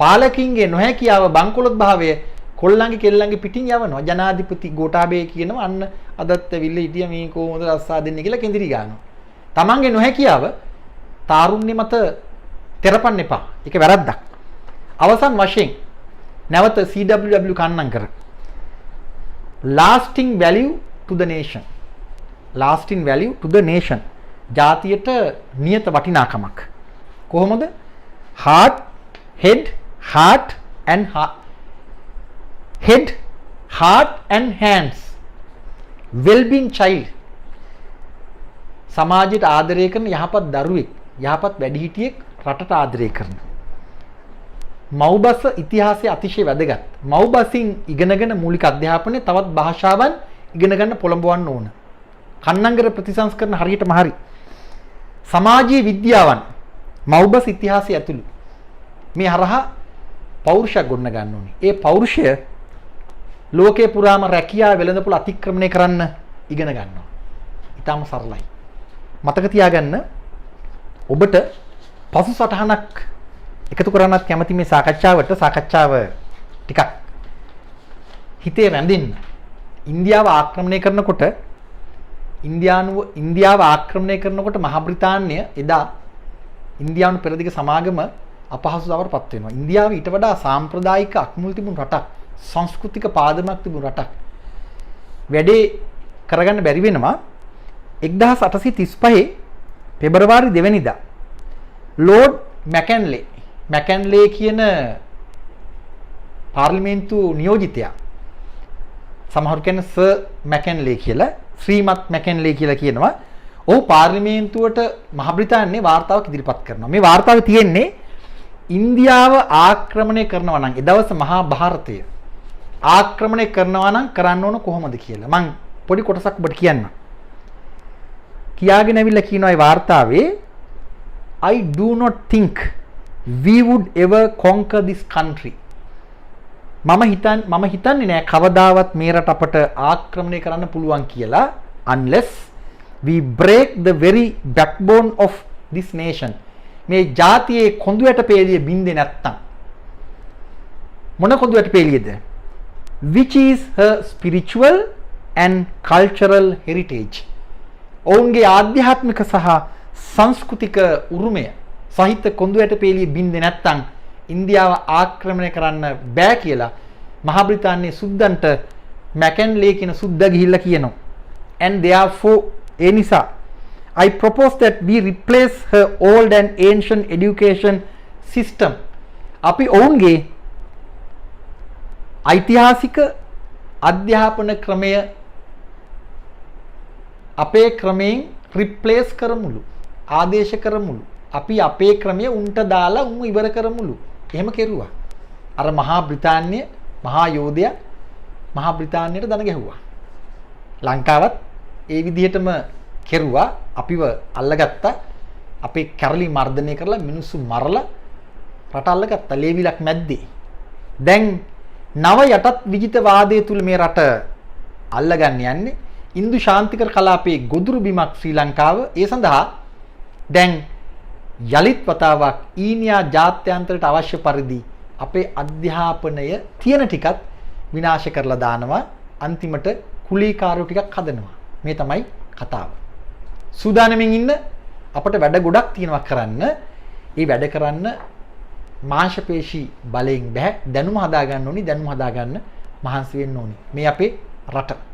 පාලකින්ගේ නොහැකියාව, බංකොලොත් භාවය කොල්ලන්ගේ කෙල්ලන්ගේ පිටින් යවනවා. ජනාධිපති ගෝඨාභය කියනවා අන්න අදත් ඇවිල්ලා හිටිය මේ කොහොමද රස්සා දෙන්නේ කියලා කෙඳිරි ගන්නවා. තමන්ගේ නොහැකියාව තාරුණ්‍ය මත තෙරපන්න එපා. ඒක වැරද්දක්. අවසන් වශයෙන් නැවත CWW කන්නම් කර lasting value to the nation. lasting value to the nation. ජාතියට නියත වටිනාකමක්. කොහොමද? heart, head, heart and head, heart and hands. well-being child. සමාජයට ආදරය කරන යහපත් දරුවෙක්, යහපත් වැඩිහිටියෙක් රටට ආදරය කරන. මව්බස ඉතිහාසය අතිශය වැදගත්. මව්බසින් ඉගෙනගෙන මූලික අධ්‍යාපනය තවත් භාෂාවන් ඉගෙන ගන්න පොළඹවන්න ඕන. කන්නංගර ප්‍රතිසංස්කරණ හරියටම හරි. සමාජීය විද්‍යාවන් මව්බස් ඉතිහාසය ඇතුළු මේ හරහා පෞරුෂයක් ගොඩන ගන්න ඕනේ. ඒ පෞරුෂය ලෝකේ පුරාම රැකියාව වෙළඳපොළ අතික්‍රමණය කරන්න ඉගෙන ගන්නවා. ඊටාම සරලයි. මතක තියාගන්න ඔබට පසු සටහනක් එකතු කරන්නත් කැමති මේ සාකච්ඡාව ටිකක් හිතේ රැඳෙන්න. ඉන්දියාව ආක්‍රමණය කරනකොට ඉන්දියාව ආක්‍රමණය කරනකොට මහ බ්‍රිතාන්‍ය එදා ඉන්දියානු පෙරදිග සමාගම අපහසුතාවට පත් වෙනවා. ඉන්දියාව ඊට වඩා සාම්ප්‍රදායික අක්මුල් තිබුණු රටක්, සංස්කෘතික පාදමක් තිබුණු රටක්. වැඩේ කරගන්න බැරි වෙනවා. 1835 පෙබරවාරි 2 වෙනිදා ලෝඩ් මැකන්ලේ කියන පාර්ලිමේන්තු නියෝජිතයා, සමහරු කියන්නේ සර් මැකන්ලේ කියලා, ශ්‍රීමත් මැකන්ලේ කියලා කියනවා. ඔහු පාර්ලිමේන්තුවට මහ බ්‍රිතාන්‍යයේ වාර්තාවක් ඉදිරිපත් කරනවා. මේ වාර්තාවේ තියෙන්නේ ඉන්දියාව ආක්‍රමණය කරනවා නම්, එදවස මහා ಭಾರತය ආක්‍රමණය කරනවා නම් කරන්න ඕන කොහොමද කියලා. මම පොඩි කොටසක් ඔබට කියන්නම්. කියාගෙන ඇවිල්ලා කියනවා මේ වාර්තාවේ, I do not think we would ever conquer this country. මම හිතන්නේ නෑ කවදාවත් මේ රට අපට ආක්‍රමණය කරන්න පුළුවන් කියලා, unless we break the very backbone of this nation. මේ ජාතියේ කොඳුයට පෙළිය බින්දේ නැත්තම් මොන කොඳුයට පෙළියද? Which is her spiritual and cultural heritage. ඔවුන්ගේ ආධ්‍යාත්මික සහ සංස්කෘතික උරුමය සහිත කොඳුයට පෙළිය බින්දේ නැත්තම් ඉන්දියාව ආක්‍රමණය කරන්න බෑ කියලා මහා බ්‍රිතාන්‍යයේ සුද්දන්ට මැකන්ලේ කියන සුද්දා ගිහිල්ලා කියනවා. And therefore ඒ නිසා I propose that we replace her old and ancient education system. අපි ඔවුන්ගේ ඓතිහාසික අධ්‍යාපන ක්‍රමය අපේ ක්‍රමයෙන් රිප්ලේස් කරමුලු. ආදේශ කරමුලු. අපි අපේ ක්‍රමය උන්ට දාලා උන් ඉවර කරමුලු. එහෙම කෙරුවා. අර මහා බ්‍රිතාන්‍ය මහා යෝධයා මහා බ්‍රිතාන්‍යයට දන ගැහුවා. ලංකාවත් ඒ විදිහටම කෙරුවා. අපිව අල්ලගත්තා. අපේ කැරලි මර්ධනය කරලා මිනිස්සු මරලා රට අල්ලගත්තා. ලේවිලක් මැද්දේ. දැන් නව යටත් විජිතවාදයේ තුල මේ රට අල්ලගන්න යන්නේ. ඉන්දු ශාන්තිකර කලාපයේ ගොදුරු බිමක් ශ්‍රී ලංකාව. ඒ සඳහා දැන් යලිත් වතාවක් ඊනියා ජාත්‍යන්තරයට අවශ්‍ය පරිදි අපේ අධ්‍යාපනය තියෙන ටිකත් විනාශ කරලා දානවා. අන්තිමට කුලීකාරයෝ ටිකක් හදනවා. මේ තමයි කතාව. සූදානමින් ඉන්න අපිට වැඩ ගොඩක් තියෙනවා කරන්න. ඒ වැඩ කරන්න මාංශපේශී බලයෙන් බෑ. දැනුම හදාගන්න ඕනි. දැනුම හදාගන්න මහන්සි වෙන්න ඕනි. මේ අපේ රට.